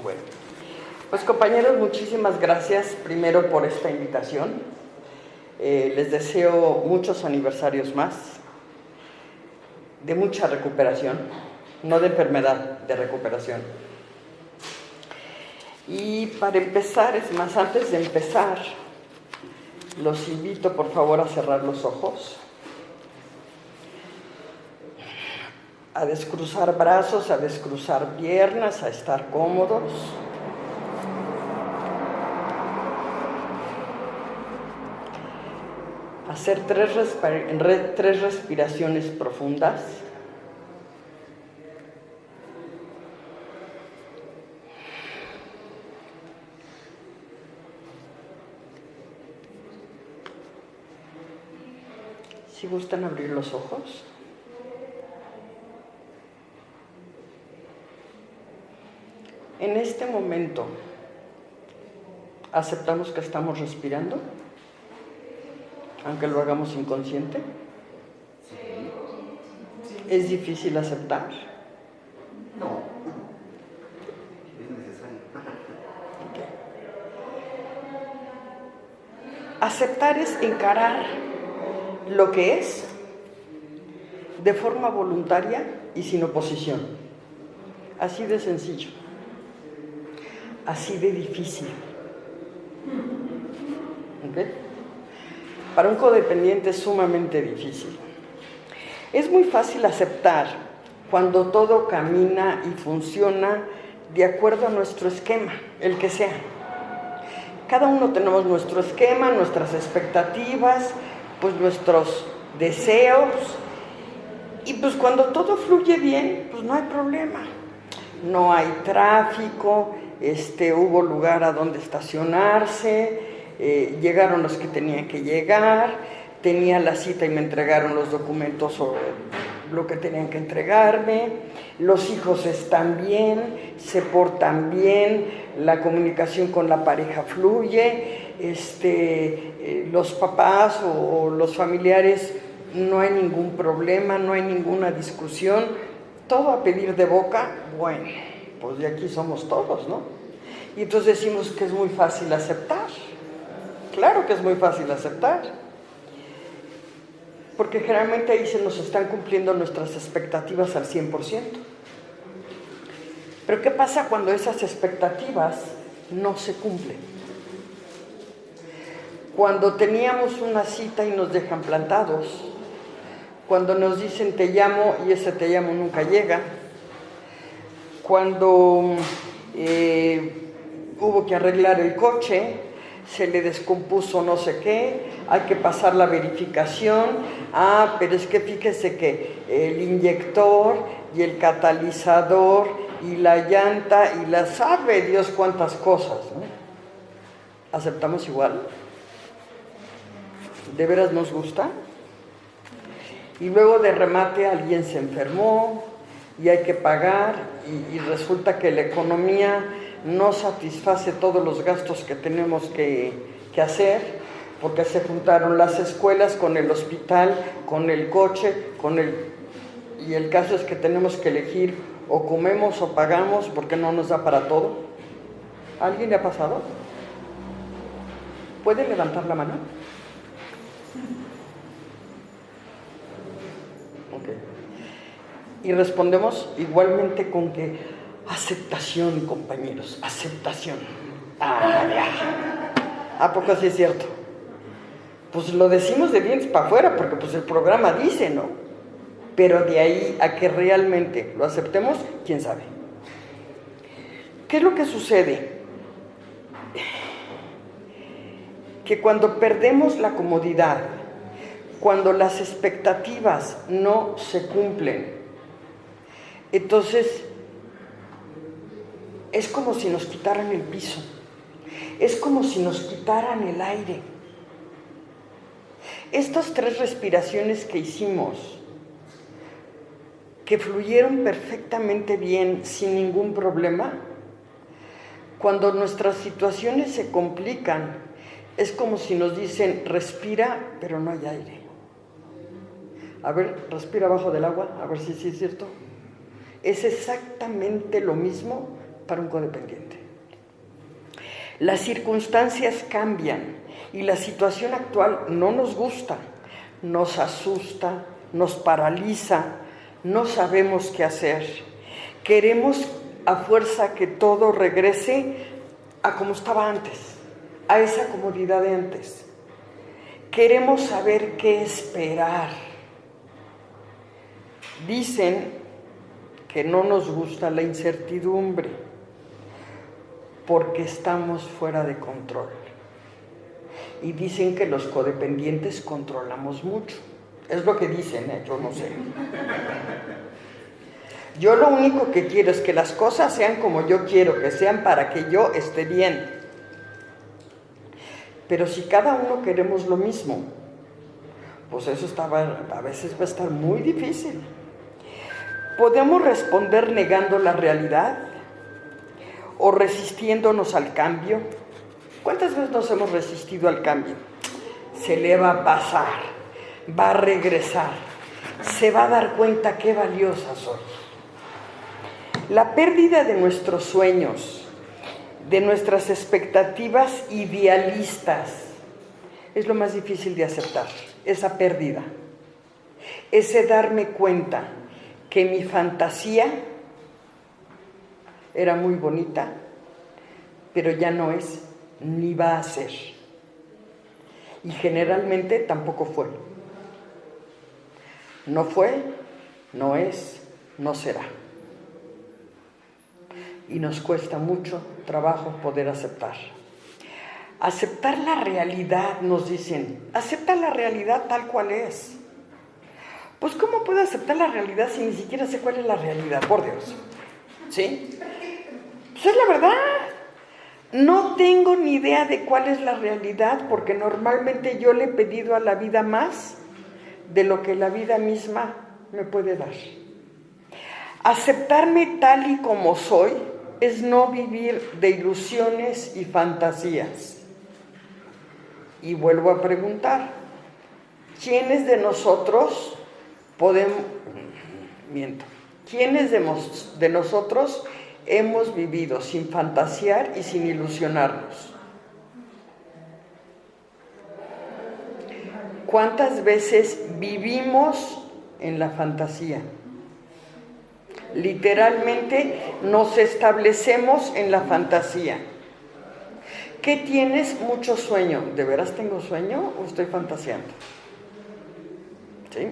Bueno, pues compañeros, muchísimas gracias primero por esta invitación. Les deseo muchos aniversarios más, de mucha recuperación, no de enfermedad, de recuperación. Y para empezar, es más, antes de empezar, los invito por favor a cerrar los ojos, a descruzar brazos, a descruzar piernas, a estar cómodos. Hacer tres respiraciones profundas. Si gustan abrir los ojos. En este momento, ¿aceptamos que estamos respirando? Aunque lo hagamos inconsciente. ¿Es difícil aceptar? No. Es necesario. Okay. Aceptar es encarar lo que es de forma voluntaria y sin oposición. Así de sencillo. Así de difícil. ¿Okay? Para un codependiente es sumamente difícil. Es muy fácil aceptar cuando todo camina y funciona de acuerdo a nuestro esquema, el que sea. Cada uno tenemos nuestro esquema, nuestras expectativas, pues nuestros deseos. Y pues cuando todo fluye bien, pues no hay problema. No hay tráfico, hubo lugar a donde estacionarse. Llegaron los que tenían que llegar, tenía la cita y me entregaron los documentos o lo que tenían que entregarme, los hijos están bien, se portan bien, la comunicación con la pareja fluye, los papás o los familiares no hay ningún problema, no hay ninguna discusión, todo a pedir de boca. Bueno, pues de aquí somos todos, ¿no? Y entonces decimos que es muy fácil aceptar. Claro que es muy fácil aceptar, porque generalmente ahí se nos están cumpliendo nuestras expectativas al 100%. Pero ¿qué pasa cuando esas expectativas no se cumplen? Cuando teníamos una cita y nos dejan plantados, cuando nos dicen te llamo y ese te llamo nunca llega, cuando hubo que arreglar el coche, se le descompuso no sé qué, hay que pasar la verificación, pero es que fíjese que el inyector y el catalizador y la llanta y la sabe Dios cuántas cosas, ¿no? ¿Aceptamos igual? ¿De veras nos gusta? Y luego de remate alguien se enfermó y hay que pagar y resulta que la economía no satisface todos los gastos que tenemos que hacer, porque se juntaron las escuelas con el hospital, con el coche, y el caso es que tenemos que elegir o comemos o pagamos porque no nos da para todo. ¿A alguien le ha pasado? ¿Puede levantar la mano? Ok. Y respondemos igualmente con que aceptación, compañeros, aceptación. ¿A poco sí es cierto? Pues lo decimos de dientes para afuera porque pues el programa dice, ¿no? Pero de ahí a que realmente lo aceptemos, quién sabe. ¿Qué es lo que sucede? Que cuando perdemos la comodidad, cuando las expectativas no se cumplen, entonces es como si nos quitaran el piso, es como si nos quitaran el aire. Estas tres respiraciones que hicimos, que fluyeron perfectamente bien, sin ningún problema, cuando nuestras situaciones se complican, es como si nos dicen, respira, pero no hay aire. A ver, respira abajo del agua, a ver si sí es cierto. Es exactamente lo mismo para un codependiente. Las circunstancias cambian y la situación actual no nos gusta, nos asusta, nos paraliza, no sabemos qué hacer. Queremos a fuerza que todo regrese a como estaba antes, a esa comodidad de antes. Queremos saber qué esperar. Dicen que no nos gusta la incertidumbre porque estamos fuera de control. Y dicen que los codependientes controlamos mucho. Es lo que dicen, yo no sé. Yo lo único que quiero es que las cosas sean como yo quiero que sean para que yo esté bien. Pero si cada uno queremos lo mismo, pues eso a veces va a estar muy difícil. ¿Podemos responder negando la realidad o resistiéndonos al cambio? ¿Cuántas veces nos hemos resistido al cambio? Se le va a pasar, va a regresar, se va a dar cuenta qué valiosa soy. La pérdida de nuestros sueños, de nuestras expectativas idealistas, es lo más difícil de aceptar, esa pérdida. Ese darme cuenta que mi fantasía era muy bonita, pero ya no es, ni va a ser. Y generalmente tampoco fue. No fue, no es, no será. Y nos cuesta mucho trabajo poder aceptar. Aceptar la realidad, nos dicen, acepta la realidad tal cual es. Pues ¿cómo puedo aceptar la realidad si ni siquiera sé cuál es la realidad? Por Dios. ¿Sí? Pues es la verdad. No tengo ni idea de cuál es la realidad porque normalmente yo le he pedido a la vida más de lo que la vida misma me puede dar. Aceptarme tal y como soy es no vivir de ilusiones y fantasías. Y vuelvo a preguntar, ¿quiénes de nosotros ¿quiénes de nosotros hemos vivido sin fantasear y sin ilusionarnos? ¿Cuántas veces vivimos en la fantasía? Literalmente nos establecemos en la fantasía. ¿Qué tienes? Mucho sueño. ¿De veras tengo sueño o estoy fantaseando? ¿Sí?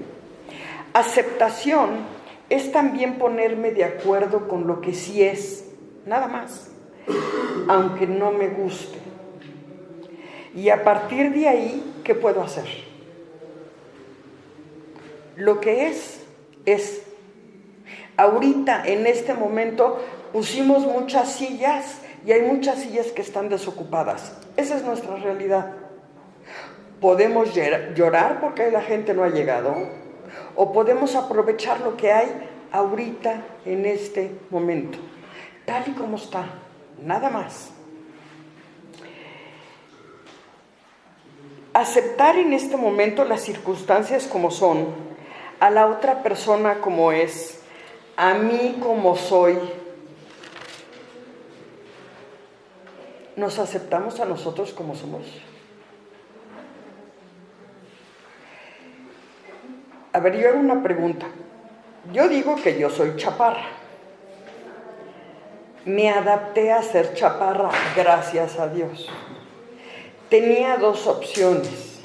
Aceptación es también ponerme de acuerdo con lo que sí es, nada más, aunque no me guste. Y a partir de ahí, ¿qué puedo hacer? Lo que es. Ahorita, en este momento, pusimos muchas sillas y hay muchas sillas que están desocupadas. Esa es nuestra realidad. Podemos llorar porque la gente no ha llegado, o podemos aprovechar lo que hay ahorita, en este momento, tal y como está, nada más. Aceptar en este momento las circunstancias como son, a la otra persona como es, a mí como soy. ¿Nos aceptamos a nosotros como somos? A ver, yo hago una pregunta. Yo digo que yo soy chaparra. Me adapté a ser chaparra, gracias a Dios. Tenía dos opciones.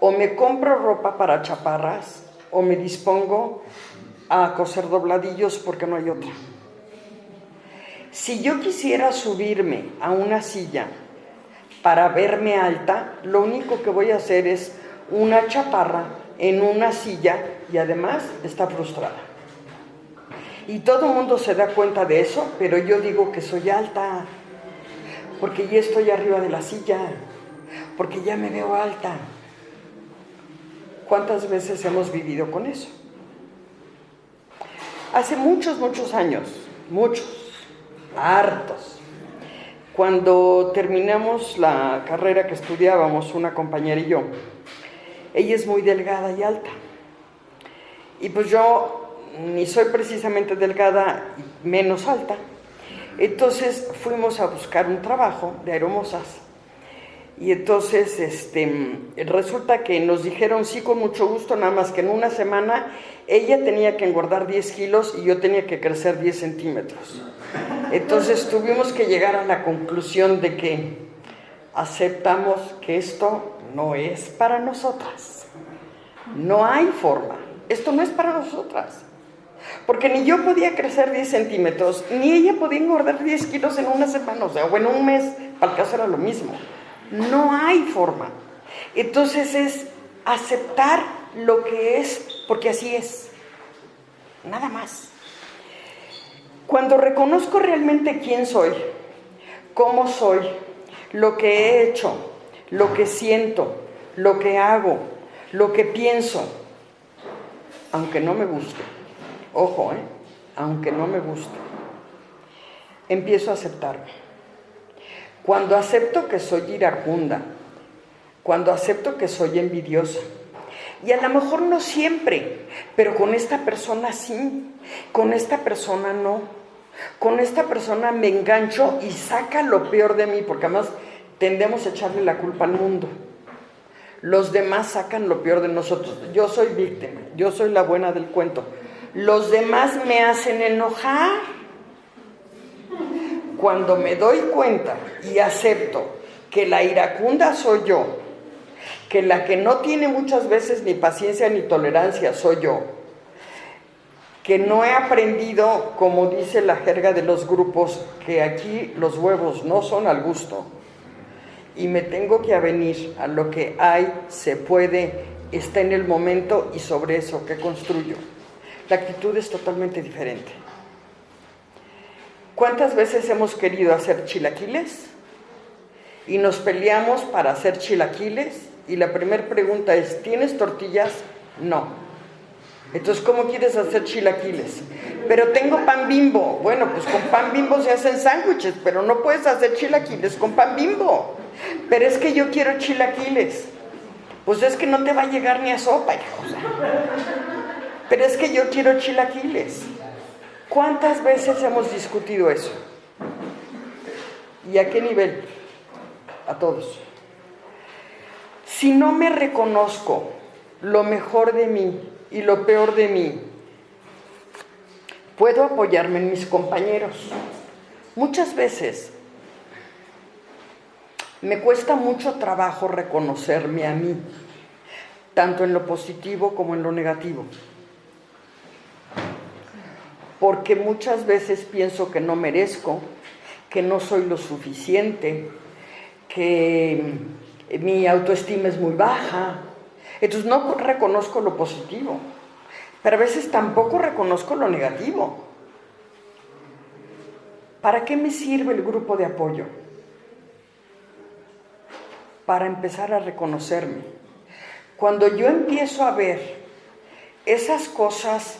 O me compro ropa para chaparras, o me dispongo a coser dobladillos porque no hay otra. Si yo quisiera subirme a una silla para verme alta, lo único que voy a hacer es una chaparra en una silla y además está frustrada. Y todo el mundo se da cuenta de eso, pero yo digo que soy alta, porque ya estoy arriba de la silla, porque ya me veo alta. ¿Cuántas veces hemos vivido con eso? Hace muchos años, hartos, cuando terminamos la carrera que estudiábamos, una compañera y yo, ella es muy delgada y alta. Y pues yo ni soy precisamente delgada, menos alta, Entonces fuimos a buscar un trabajo de aeromosas. Y entonces resulta que nos dijeron sí, con mucho gusto, nada más que en una semana ella tenía que engordar 10 kilos y yo tenía que crecer 10 centímetros. Entonces tuvimos que llegar a la conclusión de que aceptamos que esto no es para nosotras. No hay forma. Esto no es para nosotras. Porque ni yo podía crecer 10 centímetros, ni ella podía engordar 10 kilos en una semana, o en un mes, para el caso era lo mismo. No hay forma. Entonces es aceptar lo que es, porque así es. Nada más. Cuando reconozco realmente quién soy, cómo soy, lo que he hecho, lo que siento, lo que hago, lo que pienso, aunque no me guste, ojo, aunque no me guste, empiezo a aceptarme. Cuando acepto que soy iracunda, cuando acepto que soy envidiosa, y a lo mejor no siempre, pero con esta persona sí, con esta persona no, con esta persona me engancho y saca lo peor de mí, porque además tendemos a echarle la culpa al mundo. Los demás sacan lo peor de nosotros. Yo soy víctima, yo soy la buena del cuento. Los demás me hacen enojar. Cuando me doy cuenta y acepto que la iracunda soy yo, que la que no tiene muchas veces ni paciencia ni tolerancia soy yo, que no he aprendido, como dice la jerga de los grupos, que aquí los huevos no son al gusto, y me tengo que avenir a lo que hay, se puede, está en el momento y sobre eso que construyo. La actitud es totalmente diferente. ¿Cuántas veces hemos querido hacer chilaquiles? Y nos peleamos para hacer chilaquiles y la primera pregunta es, ¿tienes tortillas? No. Entonces, ¿cómo quieres hacer chilaquiles? Pero tengo pan Bimbo. Bueno, pues con pan Bimbo se hacen sándwiches, pero no puedes hacer chilaquiles con pan Bimbo. Pero es que yo quiero chilaquiles. Pues es que no te va a llegar ni a sopa, hija. Pero es que yo quiero chilaquiles. ¿Cuántas veces hemos discutido eso? ¿Y a qué nivel? A todos. Si no me reconozco lo mejor de mí y lo peor de mí, puedo apoyarme en mis compañeros. Muchas veces me cuesta mucho trabajo reconocerme a mí, tanto en lo positivo como en lo negativo. Porque muchas veces pienso que no merezco, que no soy lo suficiente, que mi autoestima es muy baja. Entonces no reconozco lo positivo, pero a veces tampoco reconozco lo negativo. ¿Para qué me sirve el grupo de apoyo? Para empezar a reconocerme. Cuando yo empiezo a ver esas cosas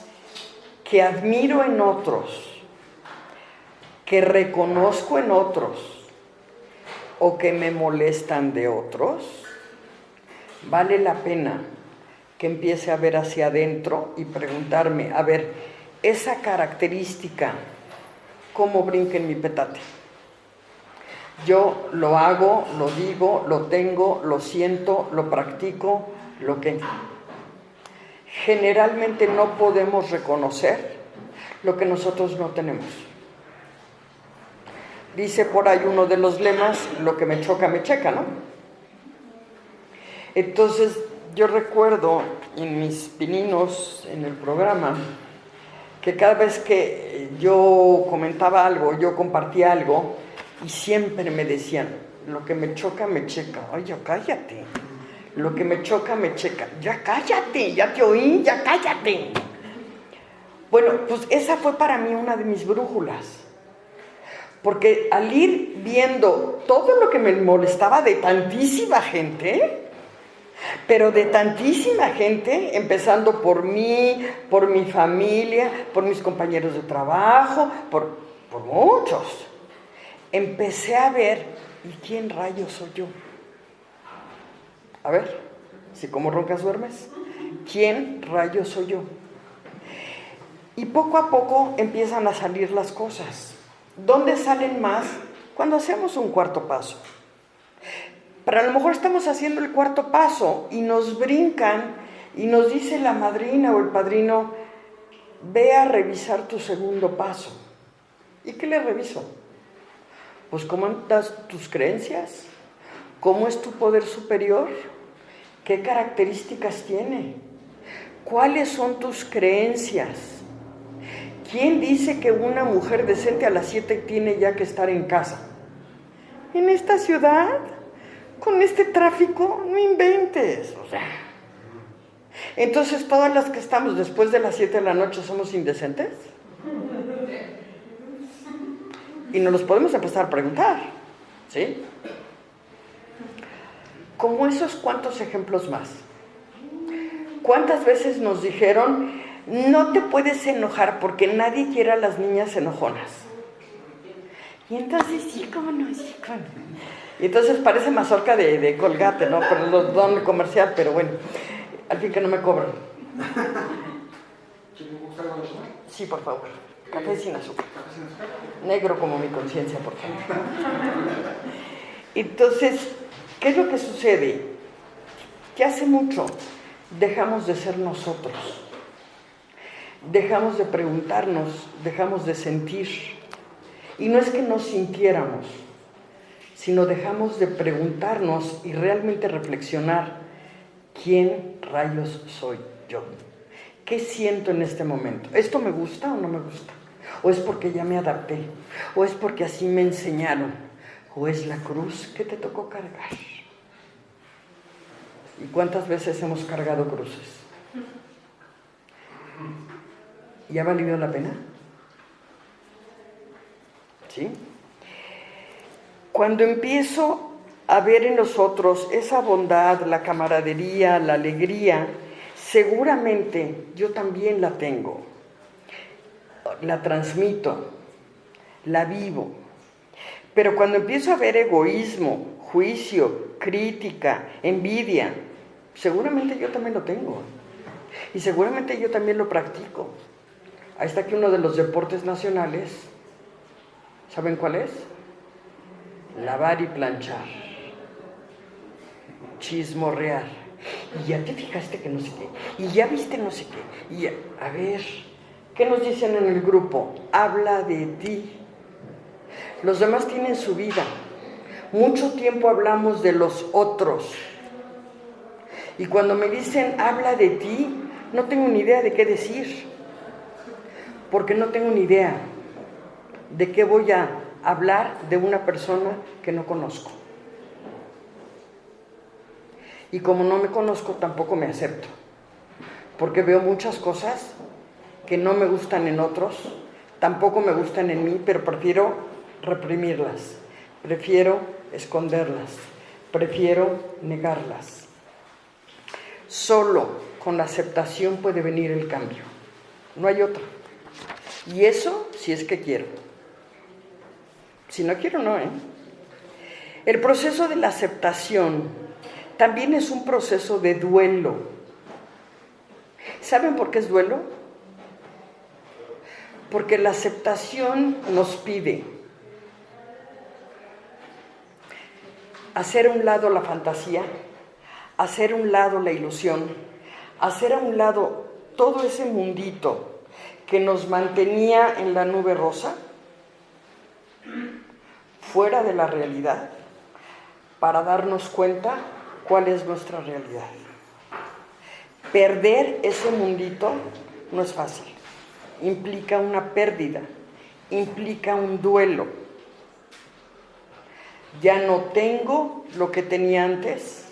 que admiro en otros, que reconozco en otros o que me molestan de otros, vale la pena que empiece a ver hacia adentro y preguntarme, a ver, esa característica, ¿cómo brinca en mi petate? Yo lo hago, lo digo, lo tengo, lo siento, lo practico, lo que... Generalmente no podemos reconocer lo que nosotros no tenemos. Dice por ahí uno de los lemas, lo que me choca, me checa, ¿no? Entonces, yo recuerdo en mis pininos, en el programa, que cada vez que yo comentaba algo, yo compartía algo, y siempre me decían, lo que me choca, me checa. Oye, cállate. Lo que me choca, me checa. Ya cállate, ya te oí, ya cállate. Bueno, pues esa fue para mí una de mis brújulas. Porque al ir viendo todo lo que me molestaba de tantísima gente, pero de tantísima gente, empezando por mí, por mi familia, por mis compañeros de trabajo, por muchos, empecé a ver, ¿y quién rayos soy yo? A ver, si como roncas duermes, ¿quién rayos soy yo? Y poco a poco empiezan a salir las cosas. ¿Dónde salen más? Cuando hacemos un cuarto paso. Pero a lo mejor estamos haciendo el cuarto paso y nos brincan y nos dice la madrina o el padrino, ve a revisar tu segundo paso. ¿Y qué le reviso? Pues cómo andas tus creencias, cómo es tu poder superior, qué características tiene, cuáles son tus creencias. ¿Quién dice que una mujer decente a las 7 tiene ya que estar en casa? En esta ciudad, con este tráfico, no inventes. O sea, entonces, ¿todas las que estamos después de las 7 de la noche somos indecentes? Y nos los podemos empezar a preguntar, ¿sí? Como esos, ¿cuántos ejemplos más? ¿Cuántas veces nos dijeron, no te puedes enojar porque nadie quiere a las niñas enojonas? Y entonces, sí, cómo no, sí, cómo no. Y entonces parece mazorca de Colgate, ¿no? Por los don comercial, pero bueno, al fin que no me cobran. Sí, por favor. Café sin azúcar. Negro como mi conciencia, por favor. Entonces, ¿qué es lo que sucede? Que hace mucho dejamos de ser nosotros. Dejamos de preguntarnos, dejamos de sentir. Y no es que nos sintiéramos, sino dejamos de preguntarnos y realmente reflexionar, ¿quién rayos soy yo? ¿Qué siento en este momento? ¿Esto me gusta o no me gusta? ¿O es porque ya me adapté? ¿O es porque así me enseñaron? ¿O es la cruz que te tocó cargar? ¿Y cuántas veces hemos cargado cruces? ¿Y ha valido la pena? ¿Sí? Cuando empiezo a ver en los otros esa bondad, la camaradería, la alegría, seguramente yo también la tengo, la transmito, la vivo. Pero cuando empiezo a ver egoísmo, juicio, crítica, envidia, seguramente yo también lo tengo. Y seguramente yo también lo practico. Ahí está que uno de los deportes nacionales, ¿saben cuál es? Lavar y planchar, chismorrear. Y ya te fijaste que no sé qué, y ya viste no sé qué, y ya, a ver, ¿qué nos dicen en el grupo? Habla de ti. Los demás tienen su vida. Mucho tiempo hablamos de los otros. Y cuando me dicen, habla de ti, no tengo ni idea de qué decir. Porque no tengo ni idea de qué voy a hablar de una persona que no conozco. Y como no me conozco, tampoco me acepto. Porque veo muchas cosas que no me gustan en otros, tampoco me gustan en mí, pero prefiero reprimirlas, prefiero esconderlas, prefiero negarlas. Solo con la aceptación puede venir el cambio. No hay otro. Y eso si es que quiero. Si no quiero, no, ¿eh? El proceso de la aceptación también es un proceso de duelo. ¿Saben por qué es duelo? Porque la aceptación nos pide hacer a un lado la fantasía, hacer a un lado la ilusión, hacer a un lado todo ese mundito que nos mantenía en la nube rosa, fuera de la realidad, para darnos cuenta cuál es nuestra realidad. Perder ese mundito no es fácil, implica una pérdida, implica un duelo. Ya no tengo lo que tenía antes,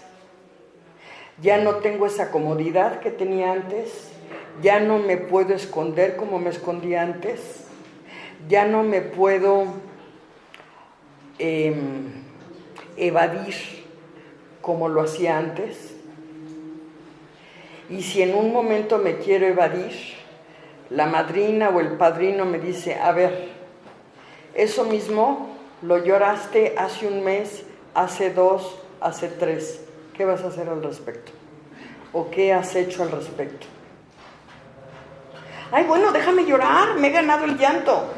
ya no tengo esa comodidad que tenía antes, ya no me puedo esconder como me escondía antes, ya no me puedo evadir como lo hacía antes. Y si en un momento me quiero evadir, la madrina o el padrino me dice, a ver, eso mismo lo lloraste hace un mes, hace 2, hace 3, ¿qué vas a hacer al respecto? ¿O qué has hecho al respecto? Ay, bueno, déjame llorar, me he ganado el llanto.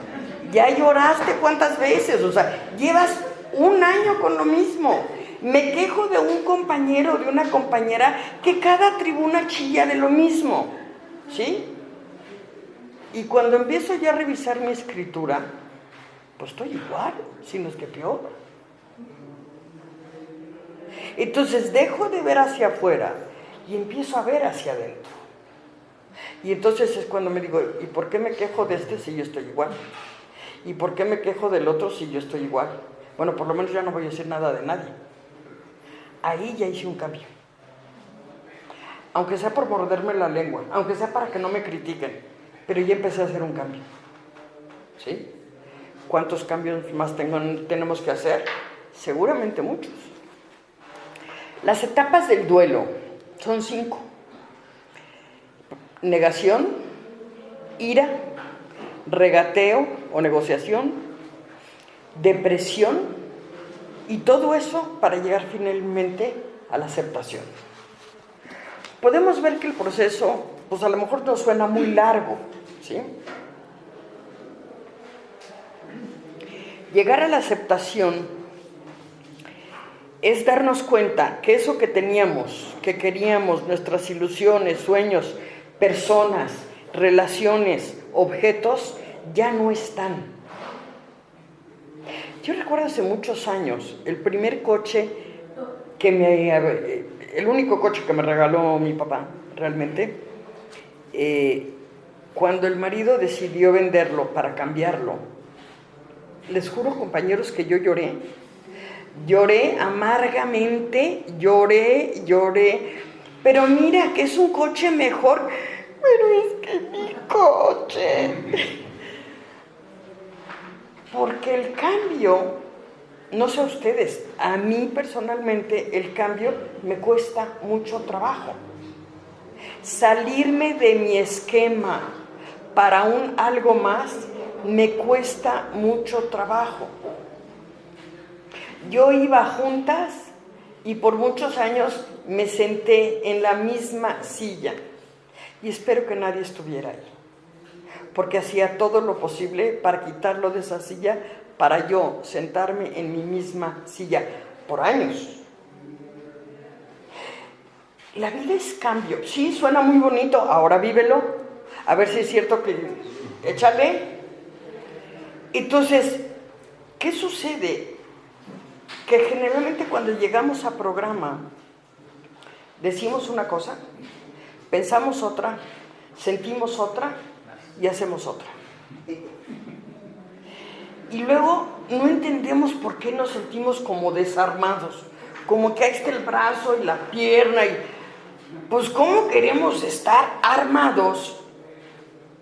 Ya lloraste cuántas veces, o sea, llevas un año con lo mismo. Me quejo de un compañero o de una compañera que cada tribuna chilla de lo mismo, ¿sí? Y cuando empiezo ya a revisar mi escritura, pues estoy igual, si no es que peor. Entonces dejo de ver hacia afuera y empiezo a ver hacia adentro. Y entonces es cuando me digo, ¿y por qué me quejo de este si yo estoy igual? ¿Y por qué me quejo del otro si yo estoy igual? Bueno, por lo menos ya no voy a decir nada de nadie. Ahí ya hice un cambio. Aunque sea por morderme la lengua, aunque sea para que no me critiquen, pero ya empecé a hacer un cambio. ¿Sí? ¿Cuántos cambios más tenemos que hacer? Seguramente muchos. Las etapas del duelo son 5. Negación, ira, regateo o negociación, depresión, y todo eso para llegar finalmente a la aceptación. Podemos ver que el proceso, pues a lo mejor nos suena muy largo, ¿sí? Llegar a la aceptación es darnos cuenta que eso que teníamos, que queríamos, nuestras ilusiones, sueños, personas, relaciones, objetos, ya no están. Yo recuerdo hace muchos años, el primer coche el único coche que me regaló mi papá, realmente, cuando el marido decidió venderlo para cambiarlo, les juro, compañeros, que yo lloré amargamente, lloré, pero mira que es un coche mejor, pero es que mi coche, porque el cambio, no sé a ustedes, a mí personalmente el cambio me cuesta mucho trabajo. Salirme de mi esquema para algo más me cuesta mucho trabajo. Yo iba a juntas y por muchos años me senté en la misma silla y espero que nadie estuviera ahí, porque hacía todo lo posible para quitarlo de esa silla, para yo sentarme en mi misma silla por años. La vida es cambio. Sí, suena muy bonito, ahora vívelo, a ver si es cierto que échale. Entonces, ¿qué sucede? Que generalmente cuando llegamos a programa, decimos una cosa, pensamos otra, sentimos otra y hacemos otra. Y luego no entendemos por qué nos sentimos como desarmados, como que ahí está el brazo y la pierna, y pues ¿cómo queremos estar armados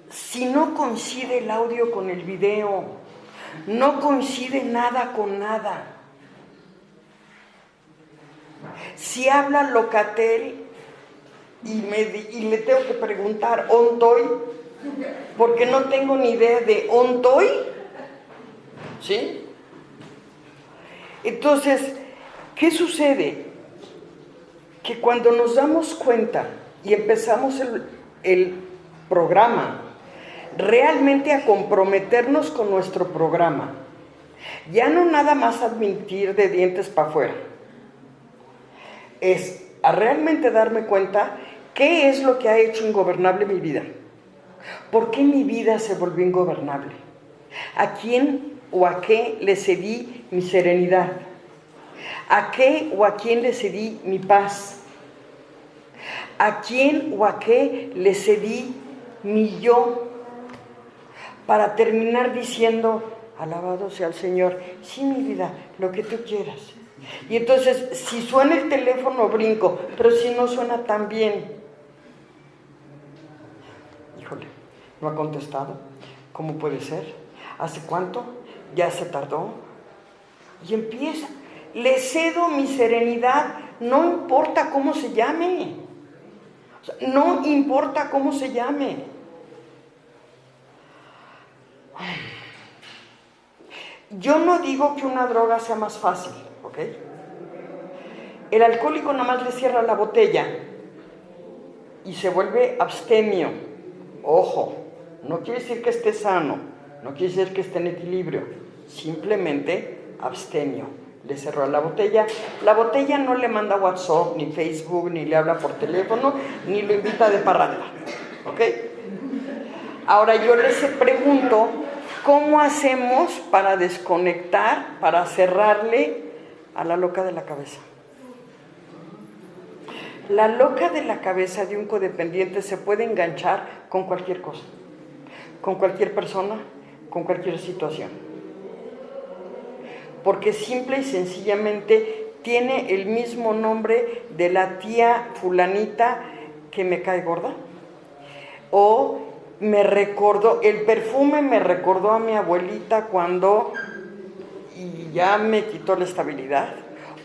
si no coincide el audio con el video? No coincide nada con nada. Si habla Locatel y le tengo que preguntar ¿ontoy? Porque no tengo ni idea de ontoy, ¿sí? Entonces, ¿qué sucede? Que cuando nos damos cuenta y empezamos el programa, realmente a comprometernos con nuestro programa, ya no nada más admitir de dientes para afuera, es a realmente darme cuenta qué es lo que ha hecho ingobernable mi vida. ¿Por qué mi vida se volvió ingobernable? ¿A quién o a qué le cedí mi serenidad? ¿A qué o a quién le cedí mi paz? ¿A quién o a qué le cedí mi yo? Para terminar diciendo, alabado sea el Señor, sí, mi vida, lo que tú quieras. Y entonces, si suena el teléfono, brinco, pero si no suena tan bien, híjole, no ha contestado, ¿cómo puede ser? ¿Hace cuánto? ¿Ya se tardó? Y empieza, le cedo mi serenidad, no importa cómo se llame, o sea, no importa cómo se llame. Yo no digo que una droga sea más fácil, ¿ok? El alcohólico nada más le cierra la botella y se vuelve abstemio. Ojo, no quiere decir que esté sano, no quiere decir que esté en equilibrio, simplemente abstemio. Le cerró la botella no le manda WhatsApp, ni Facebook, ni le habla por teléfono, ni lo invita de parranda, ¿ok? Ahora yo les pregunto, ¿cómo hacemos para desconectar, para cerrarle a la loca de la cabeza? La loca de la cabeza de un codependiente se puede enganchar con cualquier cosa, con cualquier persona, con cualquier situación. Porque simple y sencillamente tiene el mismo nombre de la tía fulanita que me cae gorda. O el perfume me recordó a mi abuelita cuando y ya me quitó la estabilidad.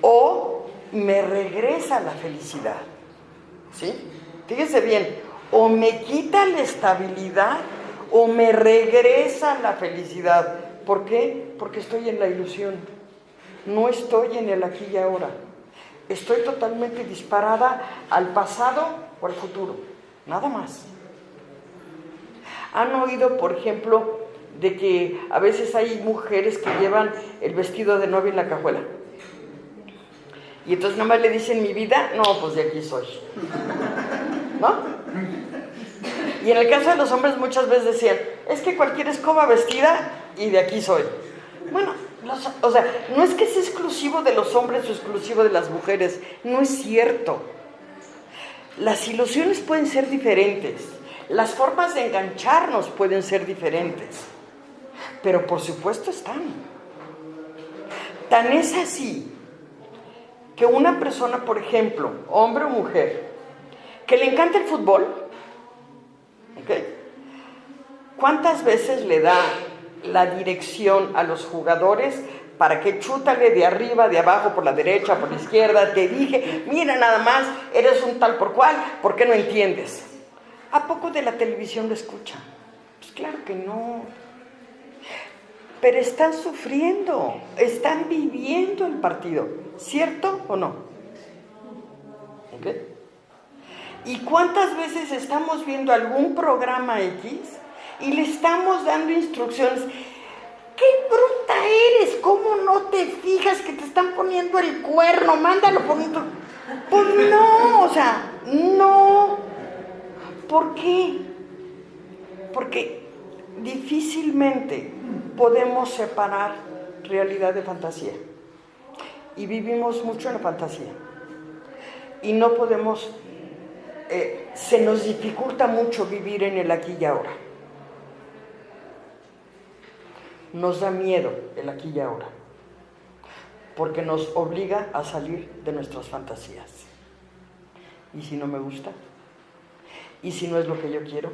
O me regresa la felicidad, ¿sí? Fíjese bien, o me quita la estabilidad o me regresa la felicidad. ¿Por qué? Porque estoy en la ilusión, no estoy en el aquí y ahora. Estoy totalmente disparada al pasado o al futuro, nada más. ¿Han oído, por ejemplo, de que a veces hay mujeres que llevan el vestido de novia en la cajuela? Y entonces nada más le dicen, mi vida, no, pues de aquí soy, ¿no? Y en el caso de los hombres muchas veces decían, es que cualquier escoba vestida y de aquí soy. Bueno, o sea, no es que sea exclusivo de los hombres o exclusivo de las mujeres, no es cierto. Las ilusiones pueden ser diferentes, las formas de engancharnos pueden ser diferentes, pero por supuesto están. Tan es así que una persona, por ejemplo, hombre o mujer, que le encanta el fútbol, ¿ok? ¿Cuántas veces le da la dirección a los jugadores para que chútale de arriba, de abajo, por la derecha, por la izquierda? Te dije, mira nada más, eres un tal por cual, ¿por qué no entiendes? ¿A poco de la televisión lo escuchan? Pues claro que no. Pero están sufriendo, están viviendo el partido, ¿cierto o no? ¿Ok? ¿Y cuántas veces estamos viendo algún programa X y le estamos dando instrucciones? ¡Qué bruta eres! ¿Cómo no te fijas que te están poniendo el cuerno? Mándalo por un... Pues no, o sea, no. ¿Por qué? Porque difícilmente podemos separar realidad de fantasía. Y vivimos mucho en la fantasía. Y no podemos... se nos dificulta mucho vivir en el aquí y ahora. Nos da miedo el aquí y ahora, porque nos obliga a salir de nuestras fantasías. ¿Y si no me gusta? ¿Y si no es lo que yo quiero?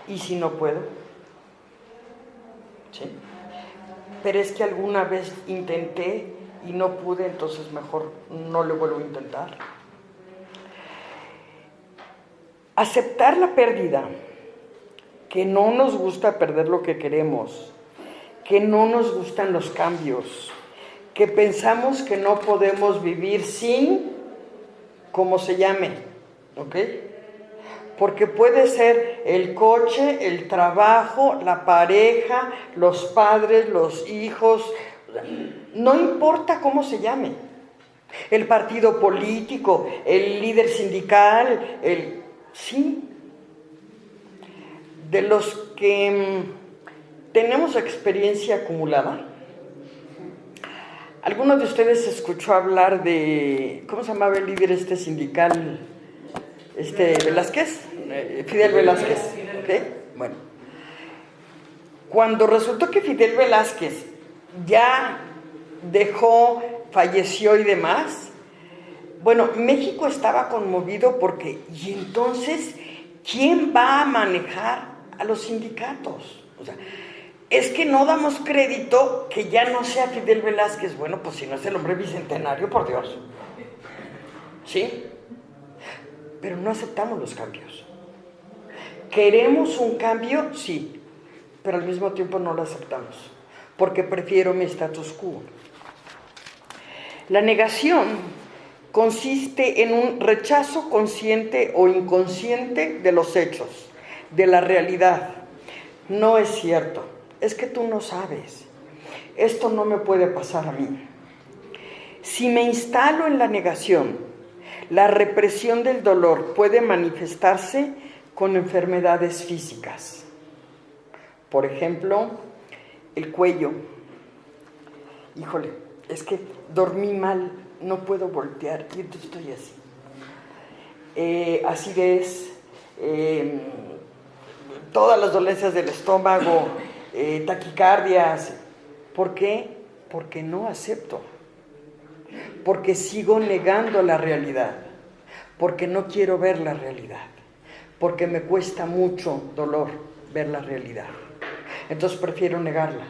¿Y si no puedo? ¿Sí? Pero es que alguna vez intenté y no pude, entonces mejor no lo vuelvo a intentar. Aceptar la pérdida, que no nos gusta perder lo que queremos, que no nos gustan los cambios, que pensamos que no podemos vivir sin, como se llame, ¿ok? Porque puede ser el coche, el trabajo, la pareja, los padres, los hijos, no importa cómo se llame, el partido político, el líder sindical, sí, de los que tenemos experiencia acumulada. ¿Alguno de ustedes escuchó hablar de, ¿cómo se llamaba el líder sindical? Velázquez, Fidel Velázquez, ¿ok? Bueno, cuando resultó que Fidel Velázquez ya falleció y demás, bueno, México estaba conmovido porque, ¿y entonces quién va a manejar a los sindicatos? O sea, es que no damos crédito que ya no sea Fidel Velázquez. Bueno, pues si no es el hombre bicentenario, por Dios. ¿Sí? Pero no aceptamos los cambios. ¿Queremos un cambio? Sí, pero al mismo tiempo no lo aceptamos, porque prefiero mi status quo. La negación consiste en un rechazo consciente o inconsciente de los hechos, de la realidad. No es cierto. es que tú no sabes. Esto no me puede pasar a mí. Si me instalo en la negación, la represión del dolor puede manifestarse con enfermedades físicas. Por ejemplo, el cuello. Híjole, es que dormí mal, no puedo voltear y entonces estoy así. Acidez, todas las dolencias del estómago, taquicardias. ¿Por qué? Porque no acepto. Porque sigo negando la realidad. Porque no quiero ver la realidad. Porque me cuesta mucho dolor ver la realidad. Entonces prefiero negarla.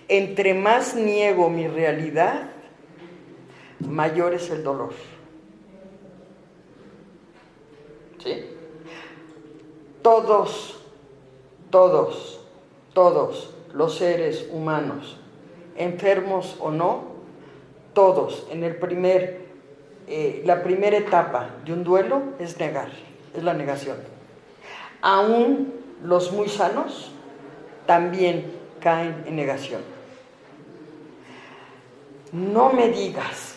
Entre más niego mi realidad, mayor es el dolor. ¿Sí? Todos los seres humanos, enfermos o no, todos, en la primera etapa de un duelo es negar, es la negación. Aún los muy sanos también caen en negación. No me digas,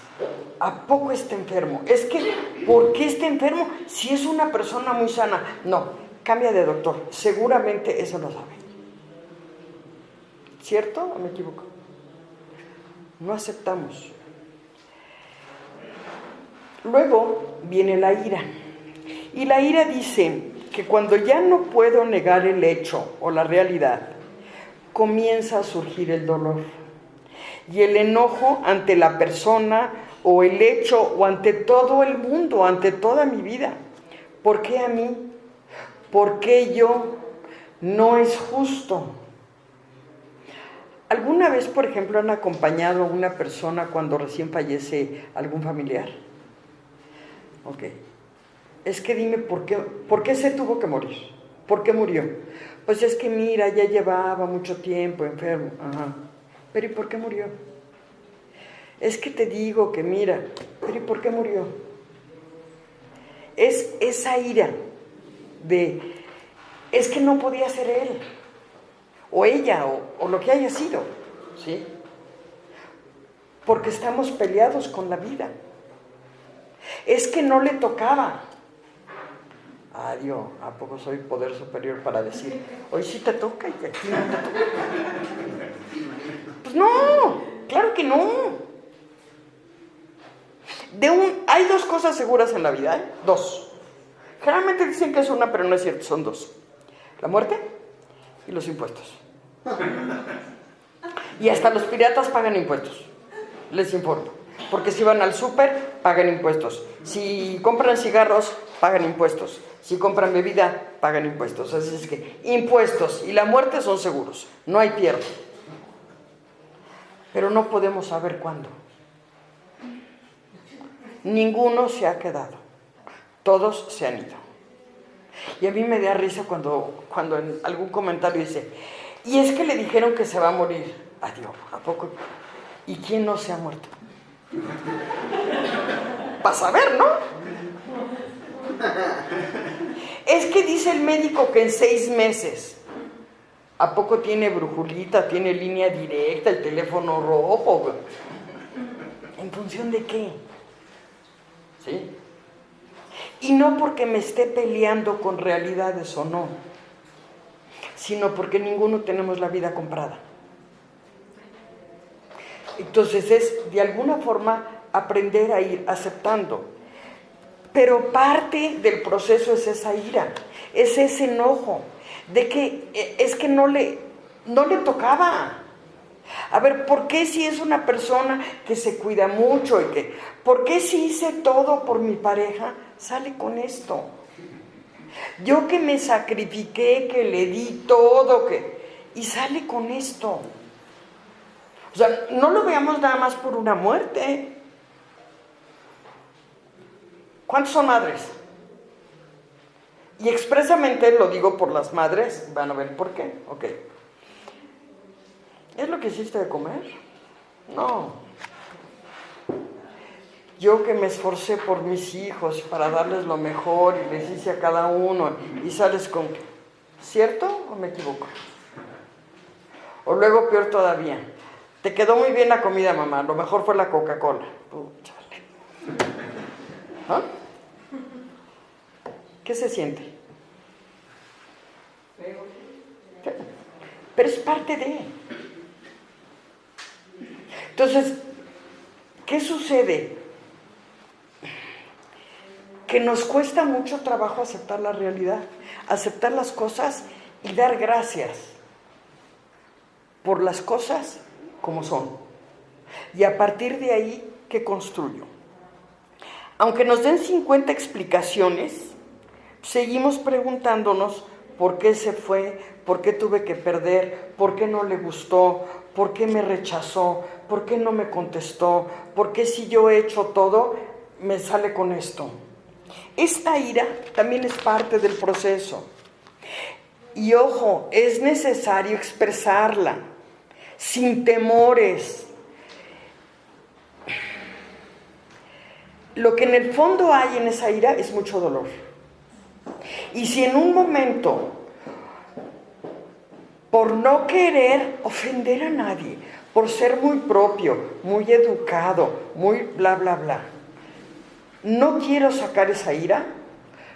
¿a poco está enfermo? Es que, ¿por qué está enfermo si es una persona muy sana? No, cambia de doctor, seguramente eso lo sabe. ¿Cierto o me equivoco? No aceptamos. Luego viene la ira. Y la ira dice que cuando ya no puedo negar el hecho o la realidad, comienza a surgir el dolor. Y el enojo ante la persona o el hecho o ante todo el mundo, ante toda mi vida. ¿Por qué a mí? ¿Por qué yo? No es justo. ¿Alguna vez, por ejemplo, han acompañado a una persona cuando recién fallece algún familiar? Ok. Es que dime ¿por qué se tuvo que morir? ¿Por qué murió? Pues es que mira, ya llevaba mucho tiempo enfermo. Ajá. Pero ¿y por qué murió? Es que te digo que mira, pero ¿y por qué murió? Es esa ira es que no podía ser él, o ella, o lo que haya sido, ¿sí? Porque estamos peleados con la vida. Es que no le tocaba. Dios, ¿a poco soy poder superior para decir, hoy sí te toca y aquí no te toca? Pues no, claro que no. Hay dos cosas seguras en la vida, ¿eh? Dos. Generalmente dicen que es una, pero no es cierto, son dos. La muerte y los impuestos. Y hasta los piratas pagan impuestos, les informo. Porque si van al súper, pagan impuestos. Si compran cigarros, pagan impuestos. Si compran bebida, pagan impuestos. Así es que impuestos y la muerte son seguros. No hay pierde. Pero no podemos saber cuándo. Ninguno se ha quedado. Todos se han ido. Y a mí me da risa cuando en algún comentario dice, y es que le dijeron que se va a morir. Adiós, ¿a poco? ¿Y quién no se ha muerto? Para saber, ¿no? Es que dice el médico que en 6 meses. ¿A poco tiene brujulita, tiene línea directa, el teléfono rojo? ¿En función de qué? ¿Sí? Y no porque me esté peleando con realidades o no, sino porque ninguno tenemos la vida comprada. Entonces es, de alguna forma, aprender a ir aceptando. Pero parte del proceso es esa ira, es ese enojo, de que es que no le tocaba. A ver, ¿por qué si es una persona que se cuida mucho por qué si hice todo por mi pareja, sale con esto? Yo que me sacrifiqué, que le di todo, y sale con esto. O sea, no lo veamos nada más por una muerte. ¿Cuántos son madres? Y expresamente lo digo por las madres, van a ver por qué. Ok. ¿Es lo que hiciste de comer? No. Yo que me esforcé por mis hijos para darles lo mejor y les hice a cada uno y sales con... ¿Cierto o me equivoco? O luego peor todavía, te quedó muy bien la comida, mamá, lo mejor fue la Coca-Cola. ¿Ah? ¿Qué se siente? Pero es parte de. Entonces, ¿qué sucede? Que nos cuesta mucho trabajo aceptar la realidad, aceptar las cosas y dar gracias por las cosas como son. Y a partir de ahí, ¿qué construyo? Aunque nos den 50 explicaciones, seguimos preguntándonos por qué se fue, por qué tuve que perder, por qué no le gustó, por qué me rechazó, por qué no me contestó, por qué si yo he hecho todo, me sale con esto. Esta ira también es parte del proceso. Y ojo, es necesario expresarla, sin temores. Lo que en el fondo hay en esa ira es mucho dolor. Y si en un momento, por no querer ofender a nadie, por ser muy propio, muy educado, muy bla, bla, bla, no quiero sacar esa ira,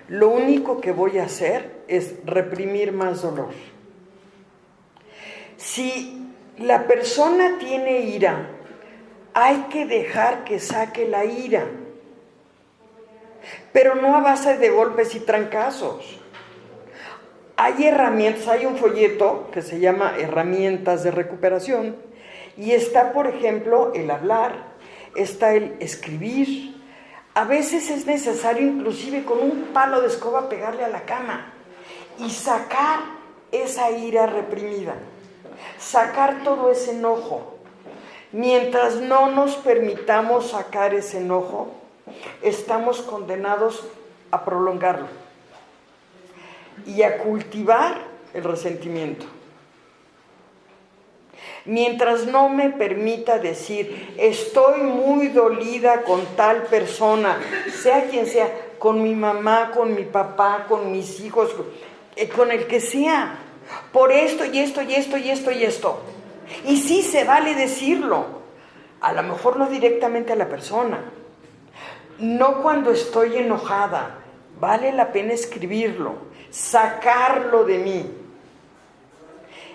lo único que voy a hacer es reprimir más dolor. Si la persona tiene ira, hay que dejar que saque la ira, pero no a base de golpes y trancazos. Hay herramientas, hay un folleto que se llama Herramientas de Recuperación y está, por ejemplo, el hablar, está el escribir. A veces es necesario inclusive con un palo de escoba pegarle a la cama y sacar esa ira reprimida, sacar todo ese enojo. Mientras no nos permitamos sacar ese enojo, estamos condenados a prolongarlo y a cultivar el resentimiento. Mientras no me permita decir, estoy muy dolida con tal persona, sea quien sea, con mi mamá, con mi papá, con mis hijos, con el que sea, por esto y esto y esto y esto y esto. Y sí se vale decirlo, a lo mejor no directamente a la persona, no cuando estoy enojada, vale la pena escribirlo, sacarlo de mí.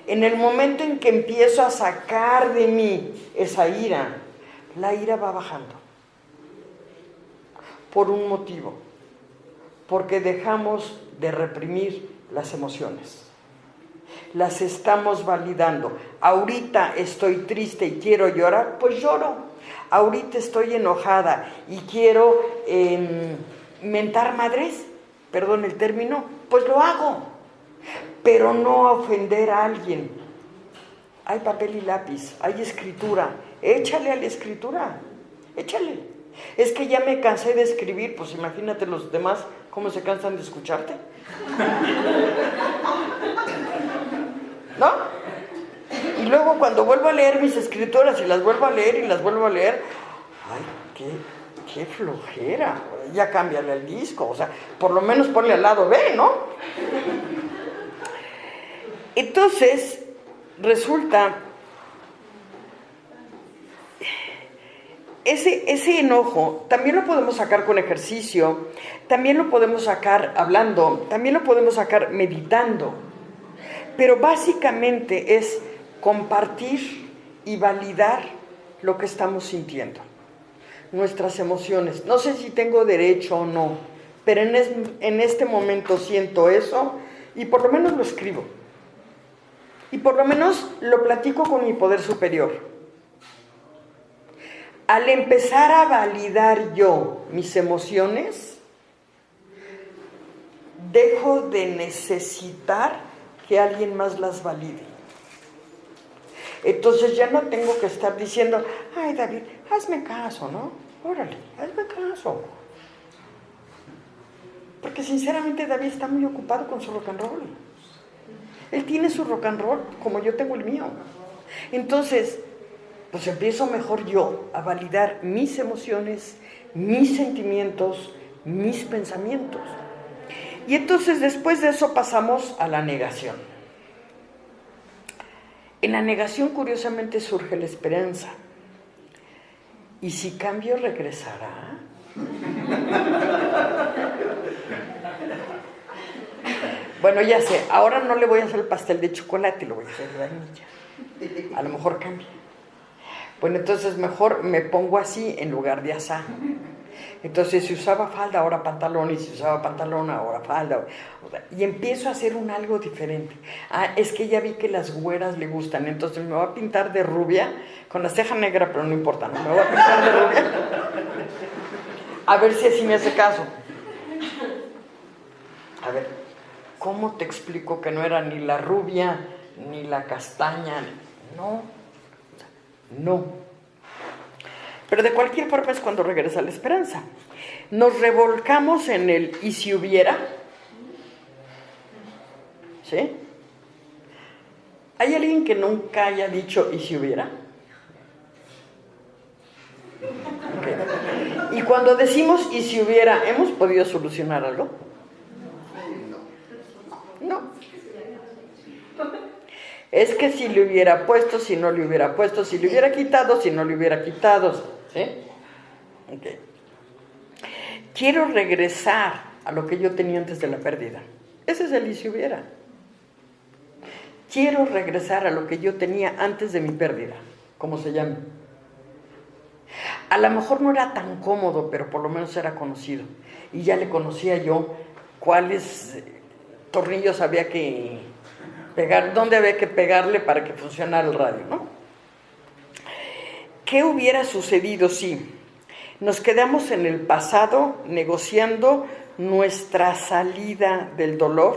En el momento en que empiezo a sacar de mí esa ira, la ira va bajando. Por un motivo, porque dejamos de reprimir las emociones. Las estamos validando. Ahorita estoy triste y quiero llorar, pues lloro. Ahorita estoy enojada y quiero mentar madres, perdón el término, pues lo hago. Pero no a ofender a alguien. Hay papel y lápiz, hay escritura. Échale a la escritura, échale. Es que ya me cansé de escribir, pues imagínate los demás cómo se cansan de escucharte. ¿No? Y luego cuando vuelvo a leer mis escrituras y las vuelvo a leer y las vuelvo a leer, ¡ay, qué flojera! Ya cámbiale el disco, o sea, por lo menos ponle al lado B, ¿no? Entonces, resulta, ese enojo también lo podemos sacar con ejercicio, también lo podemos sacar hablando, también lo podemos sacar meditando, pero básicamente es compartir y validar lo que estamos sintiendo, nuestras emociones. No sé si tengo derecho o no, pero en este momento siento eso y por lo menos lo escribo. Y por lo menos lo platico con mi poder superior. Al empezar a validar yo mis emociones, dejo de necesitar que alguien más las valide. Entonces ya no tengo que estar diciendo, ay David, hazme caso, ¿no? Órale, hazme caso. Porque sinceramente David está muy ocupado con su rock and roll. Él tiene su rock and roll como yo tengo el mío. Entonces, pues empiezo mejor yo a validar mis emociones, mis sentimientos, mis pensamientos. Y entonces después de eso pasamos a la negación. En la negación, curiosamente, surge la esperanza. ¿Y si cambio, regresará? Bueno, ya sé, ahora no le voy a hacer el pastel de chocolate, lo voy a hacer de vainilla. A lo mejor cambia. Bueno, entonces mejor me pongo así en lugar de asá. Entonces, si usaba falda, ahora pantalón, y si usaba pantalón, ahora falda. Y empiezo a hacer un algo diferente. Ah, es que ya vi que las güeras le gustan, entonces me voy a pintar de rubia, con la ceja negra, pero no importa, no me voy a pintar de rubia. A ver si así me hace caso. A ver, ¿cómo te explico que no era ni la rubia, ni la castaña? No, no. Pero de cualquier forma es cuando regresa la esperanza. Nos revolcamos en el ¿y si hubiera? ¿Sí? ¿Hay alguien que nunca haya dicho ¿y si hubiera? Okay. Y cuando decimos ¿y si hubiera? ¿Hemos podido solucionar algo? No. Es que si le hubiera puesto, si no le hubiera puesto, si le hubiera quitado, si no le hubiera quitado. ¿Sí? Okay. Quiero regresar a lo que yo tenía antes de la pérdida. Ese es el ¿y si hubiera? Quiero regresar a lo que yo tenía antes de mi pérdida. ¿Cómo se llama? A lo mejor no era tan cómodo, pero por lo menos era conocido. Y ya le conocía yo cuáles tornillos había que pegar, dónde había que pegarle para que funcionara el radio, ¿no? ¿Qué hubiera sucedido si nos quedamos en el pasado negociando nuestra salida del dolor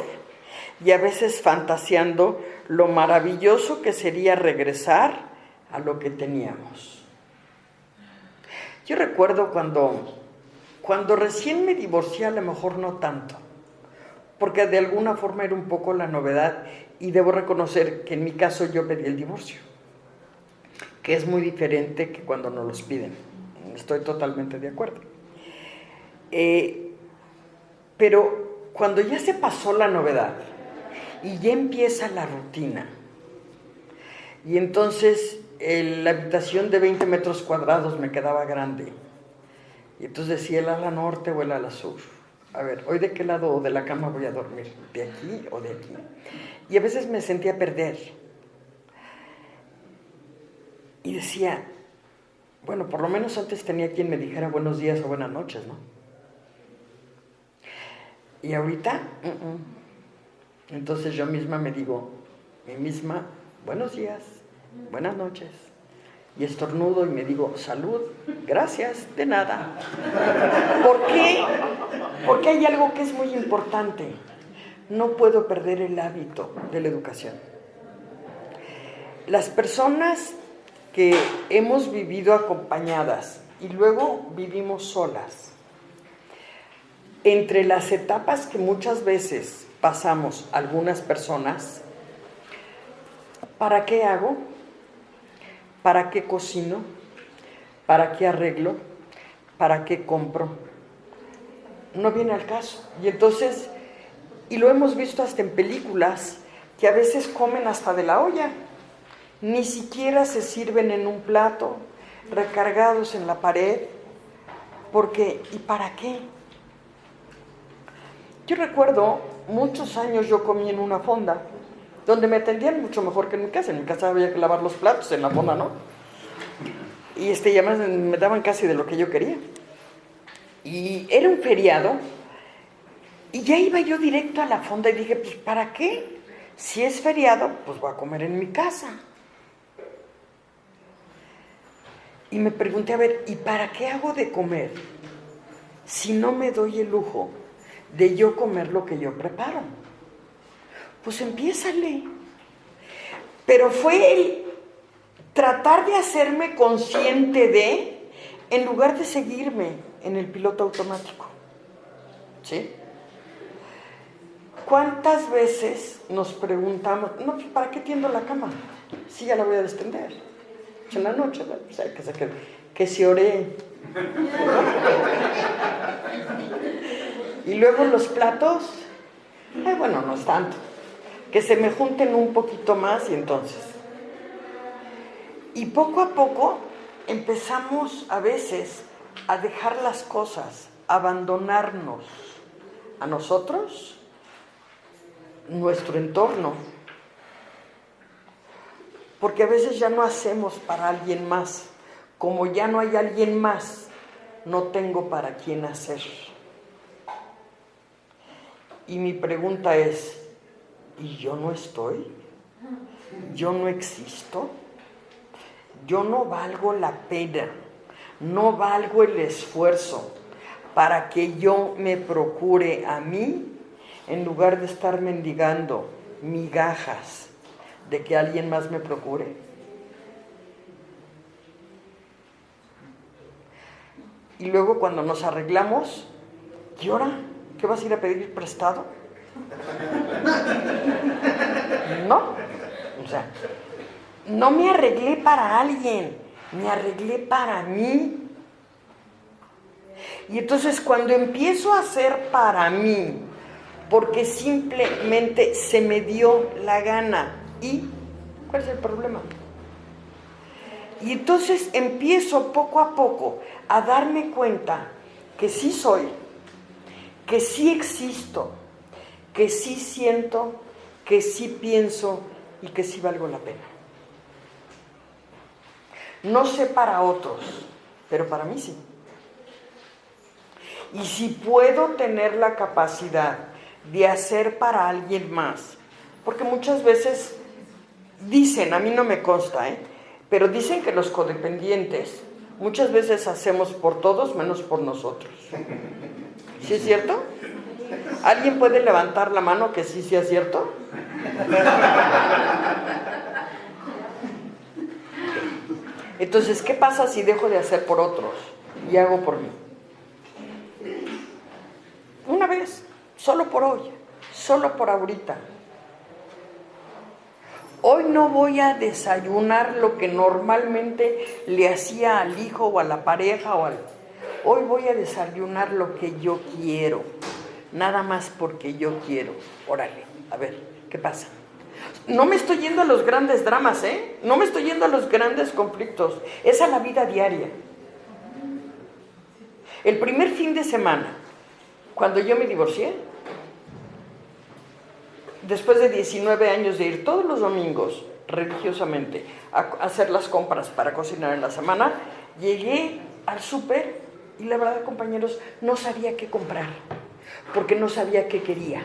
y a veces fantaseando lo maravilloso que sería regresar a lo que teníamos? Yo recuerdo cuando recién me divorcié, a lo mejor no tanto, porque de alguna forma era un poco la novedad, y debo reconocer que en mi caso yo pedí el divorcio, que es muy diferente que cuando nos los piden. Estoy totalmente de acuerdo. Pero cuando ya se pasó la novedad y ya empieza la rutina, y entonces la habitación de 20 metros cuadrados me quedaba grande, y entonces decía el ala norte o el ala sur. A ver, ¿hoy de qué lado de la cama voy a dormir? ¿De aquí o de aquí? Y a veces me sentía perder. Y decía, bueno, por lo menos antes tenía quien me dijera buenos días o buenas noches, ¿no? Y ahorita, entonces yo misma me digo, buenos días, buenas noches. Y estornudo y me digo, salud, gracias, de nada. ¿Por qué? Porque hay algo que es muy importante. No puedo perder el hábito de la educación. Las personas que hemos vivido acompañadas y luego vivimos solas, entre las etapas que muchas veces pasamos algunas personas, ¿para qué hago? ¿Para qué cocino? ¿Para qué arreglo? ¿Para qué compro? No viene al caso. Y entonces, y lo hemos visto hasta en películas, que a veces comen hasta de la olla. Ni siquiera se sirven en un plato, recargados en la pared, porque ¿y para qué? Yo recuerdo, muchos años yo comí en una fonda, donde me atendían mucho mejor que en mi casa. En mi casa había que lavar los platos, en la fonda no. Y además me daban casi de lo que yo quería. Y era un feriado, y ya iba yo directo a la fonda y dije, pues ¿para qué? Si es feriado, pues voy a comer en mi casa. Y me pregunté, a ver, ¿y para qué hago de comer si no me doy el lujo de yo comer lo que yo preparo? Pues empiézale. Pero fue el tratar de hacerme consciente de, en lugar de seguirme en el piloto automático. ¿Sí? ¿Cuántas veces nos preguntamos, no, pues ¿para qué tiendo la cama? Sí, ya la voy a destender. En la noche, ¿no? O sea, que se ore. Y luego los platos, bueno, no es tanto. Que se me junten un poquito más y entonces. Y poco a poco empezamos a veces a dejar las cosas, a abandonarnos a nosotros, nuestro entorno, porque a veces ya no hacemos para alguien más. Como ya no hay alguien más, no tengo para quién hacer. Y mi pregunta es, ¿y yo no estoy? ¿Yo no existo? ¿Yo no valgo la pena? ¿No valgo el esfuerzo para que yo me procure a mí en lugar de estar mendigando migajas de que alguien más me procure? Y luego cuando nos arreglamos, ¿y ahora qué vas a ir a pedir prestado? No, o sea, no me arreglé para alguien, me arreglé para mí. Y entonces cuando empiezo a hacer para mí, porque simplemente se me dio la gana, ¿y cuál es el problema? Y entonces empiezo poco a poco a darme cuenta que sí soy, que sí existo, que sí siento, que sí pienso y que sí valgo la pena. No sé para otros, pero para mí sí. Y si puedo tener la capacidad de hacer para alguien más, porque muchas veces dicen, a mí no me consta, pero dicen que los codependientes muchas veces hacemos por todos menos por nosotros. ¿Sí es cierto? ¿Alguien puede levantar la mano que sí sea cierto? Entonces, ¿qué pasa si dejo de hacer por otros y hago por mí? Una vez, solo por hoy, solo por ahorita. Hoy no voy a desayunar lo que normalmente le hacía al hijo o a la pareja Hoy voy a desayunar lo que yo quiero, nada más porque yo quiero. Órale, a ver, ¿qué pasa? No me estoy yendo a los grandes dramas, no me estoy yendo a los grandes conflictos, es a la vida diaria. El primer fin de semana, cuando yo me divorcié, después de 19 años de ir todos los domingos religiosamente a hacer las compras para cocinar en la semana, llegué al súper y la verdad, compañeros, no sabía qué comprar, porque no sabía qué quería.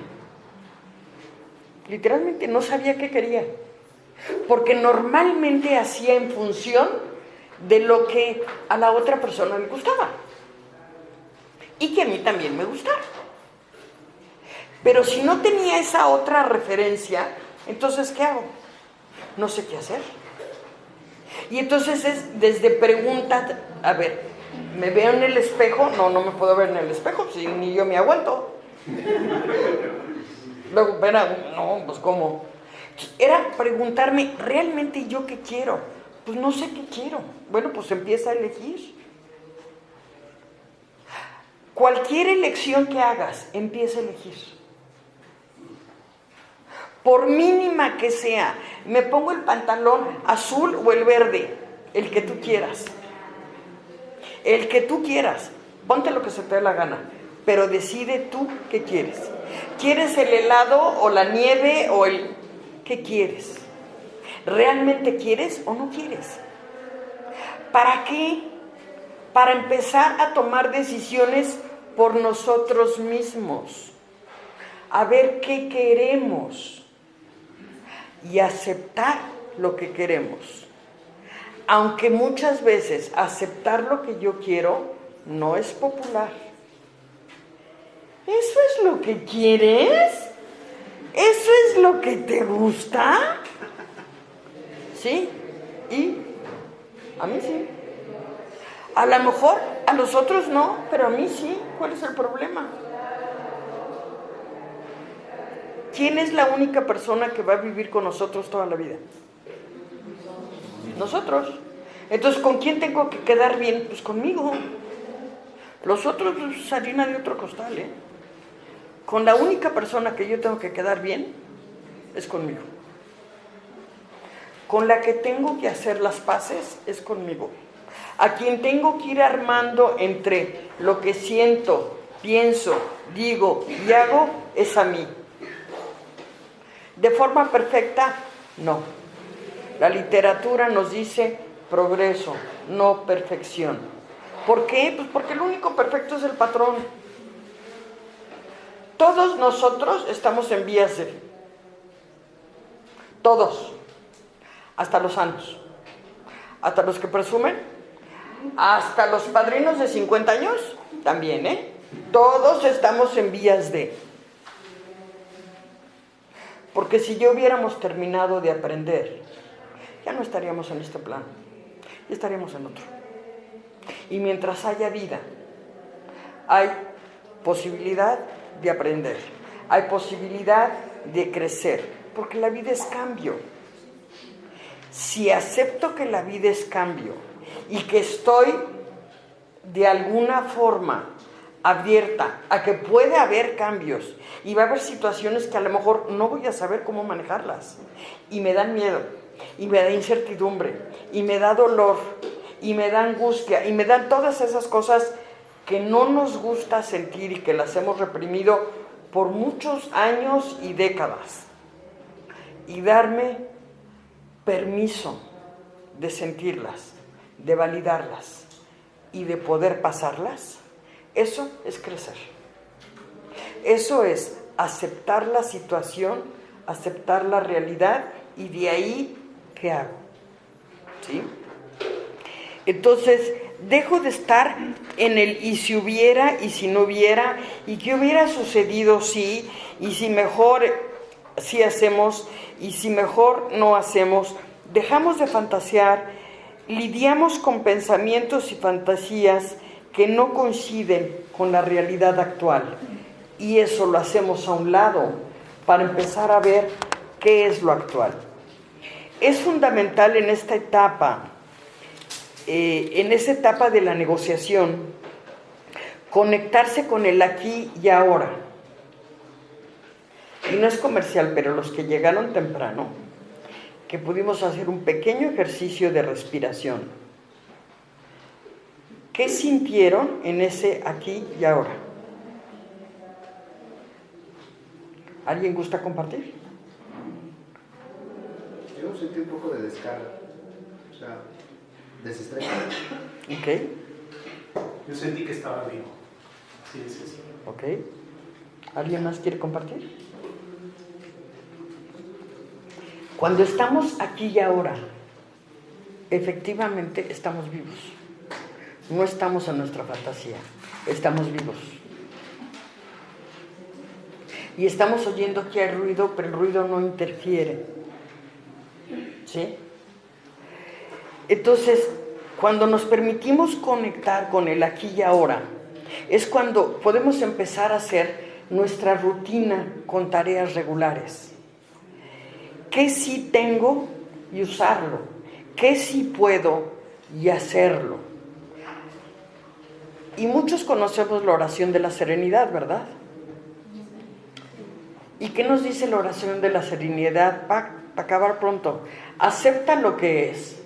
Literalmente no sabía qué quería, porque normalmente hacía en función de lo que a la otra persona le gustaba y que a mí también me gustaba. Pero si no tenía esa otra referencia, entonces ¿qué hago? No sé qué hacer. Y entonces es desde pregunta, a ver, ¿me veo en el espejo? No me puedo ver en el espejo, si ni yo me aguanto. Luego, espera, no, pues ¿cómo? Era preguntarme, ¿realmente yo qué quiero? Pues no sé qué quiero. Bueno, pues empieza a elegir. Cualquier elección que hagas, empieza a elegir. Por mínima que sea, me pongo el pantalón azul o el verde, el que tú quieras. El que tú quieras, ponte lo que se te dé la gana, pero decide tú qué quieres. ¿Quieres el helado o la nieve o el... ¿Qué quieres? ¿Realmente quieres o no quieres? ¿Para qué? Para empezar a tomar decisiones por nosotros mismos, a ver qué queremos y aceptar lo que queremos. Aunque muchas veces aceptar lo que yo quiero no es popular. ¿Eso es lo que quieres? ¿Eso es lo que te gusta? ¿Sí? ¿Y? A mí sí. A lo mejor a los otros no, pero a mí sí. ¿Cuál es el problema? ¿Quién es la única persona que va a vivir con nosotros toda la vida? Nosotros. Entonces, ¿con quién tengo que quedar bien? Pues conmigo. Los otros es harina de otro costal, Con la única persona que yo tengo que quedar bien es conmigo. con la que tengo que hacer las paces es conmigo. A quien tengo que ir armando entre lo que siento, pienso, digo y hago es a mí. ¿De forma perfecta? No. La literatura nos dice progreso, no perfección. ¿Por qué? Pues porque el único perfecto es el patrón. Todos nosotros estamos en vías de... Todos. Hasta los sanos. Hasta los que presumen. Hasta los padrinos de 50 años. También, ¿eh? Todos estamos en vías de... Porque si ya hubiéramos terminado de aprender, ya no estaríamos en este plano, ya estaríamos en otro. Y mientras haya vida, hay posibilidad de aprender, hay posibilidad de crecer, porque la vida es cambio. Si acepto que la vida es cambio y que estoy de alguna forma abierta a que puede haber cambios y va a haber situaciones que a lo mejor no voy a saber cómo manejarlas y me dan miedo y me da incertidumbre y me da dolor y me da angustia y me dan todas esas cosas que no nos gusta sentir y que las hemos reprimido por muchos años y décadas, y darme permiso de sentirlas, de validarlas y de poder pasarlas. Eso es crecer. Eso es aceptar la situación, aceptar la realidad y de ahí, ¿qué hago? ¿Sí? Entonces, dejo de estar en el y si hubiera y si no hubiera y qué hubiera sucedido si y si mejor si hacemos y si mejor no hacemos. Dejamos de fantasear, lidiamos con pensamientos y fantasías que no coinciden con la realidad actual, y eso lo hacemos a un lado para empezar a ver qué es lo actual. Es fundamental en esta etapa, de la negociación, conectarse con el aquí y ahora. Y no es comercial, pero los que llegaron temprano, que pudimos hacer un pequeño ejercicio de respiración. ¿Qué sintieron en ese aquí y ahora? ¿Alguien gusta compartir? Yo sentí un poco de descarga, o sea, desestrés. Ok. Yo sentí que estaba vivo. Sí, sí, sí. Ok. ¿Alguien más quiere compartir? Cuando estamos aquí y ahora, efectivamente estamos vivos. No estamos en nuestra fantasía, estamos vivos. Y estamos oyendo que hay ruido, pero el ruido no interfiere. ¿Sí? Entonces, cuando nos permitimos conectar con el aquí y ahora, es cuando podemos empezar a hacer nuestra rutina con tareas regulares. ¿Qué sí tengo y usarlo? ¿Qué sí puedo y hacerlo? Y muchos conocemos la oración de la serenidad, ¿verdad? ¿Y qué nos dice la oración de la serenidad? Para acabar pronto. Acepta lo que es.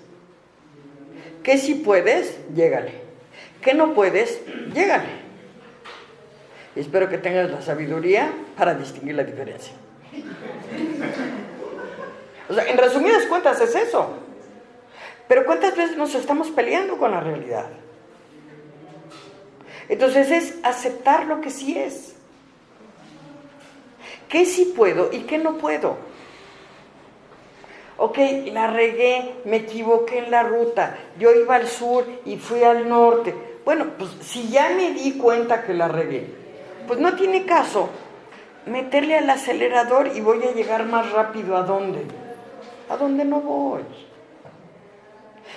¿Qué si puedes? Llégale. ¿Qué no puedes? Llégale. Y espero que tengas la sabiduría para distinguir la diferencia. O sea, en resumidas cuentas es eso. Pero ¿cuántas veces nos estamos peleando con la realidad? Entonces es aceptar lo que sí es. ¿Qué sí puedo y qué no puedo? Ok, la regué, me equivoqué en la ruta, yo iba al sur y fui al norte. Bueno, pues si ya me di cuenta que la regué, pues no tiene caso meterle al acelerador y voy a llegar más rápido. ¿A dónde? A donde no voy.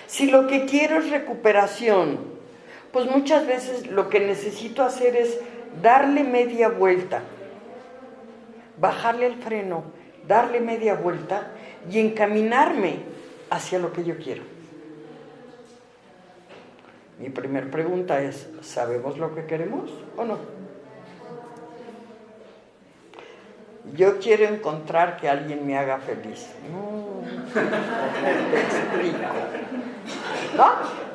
Si lo que quiero es recuperación, pues muchas veces lo que necesito hacer es darle media vuelta, bajarle el freno, darle media vuelta y encaminarme hacia lo que yo quiero. Mi primera pregunta es, ¿sabemos lo que queremos o no? Yo quiero encontrar que alguien me haga feliz. No, te explico. ¿No?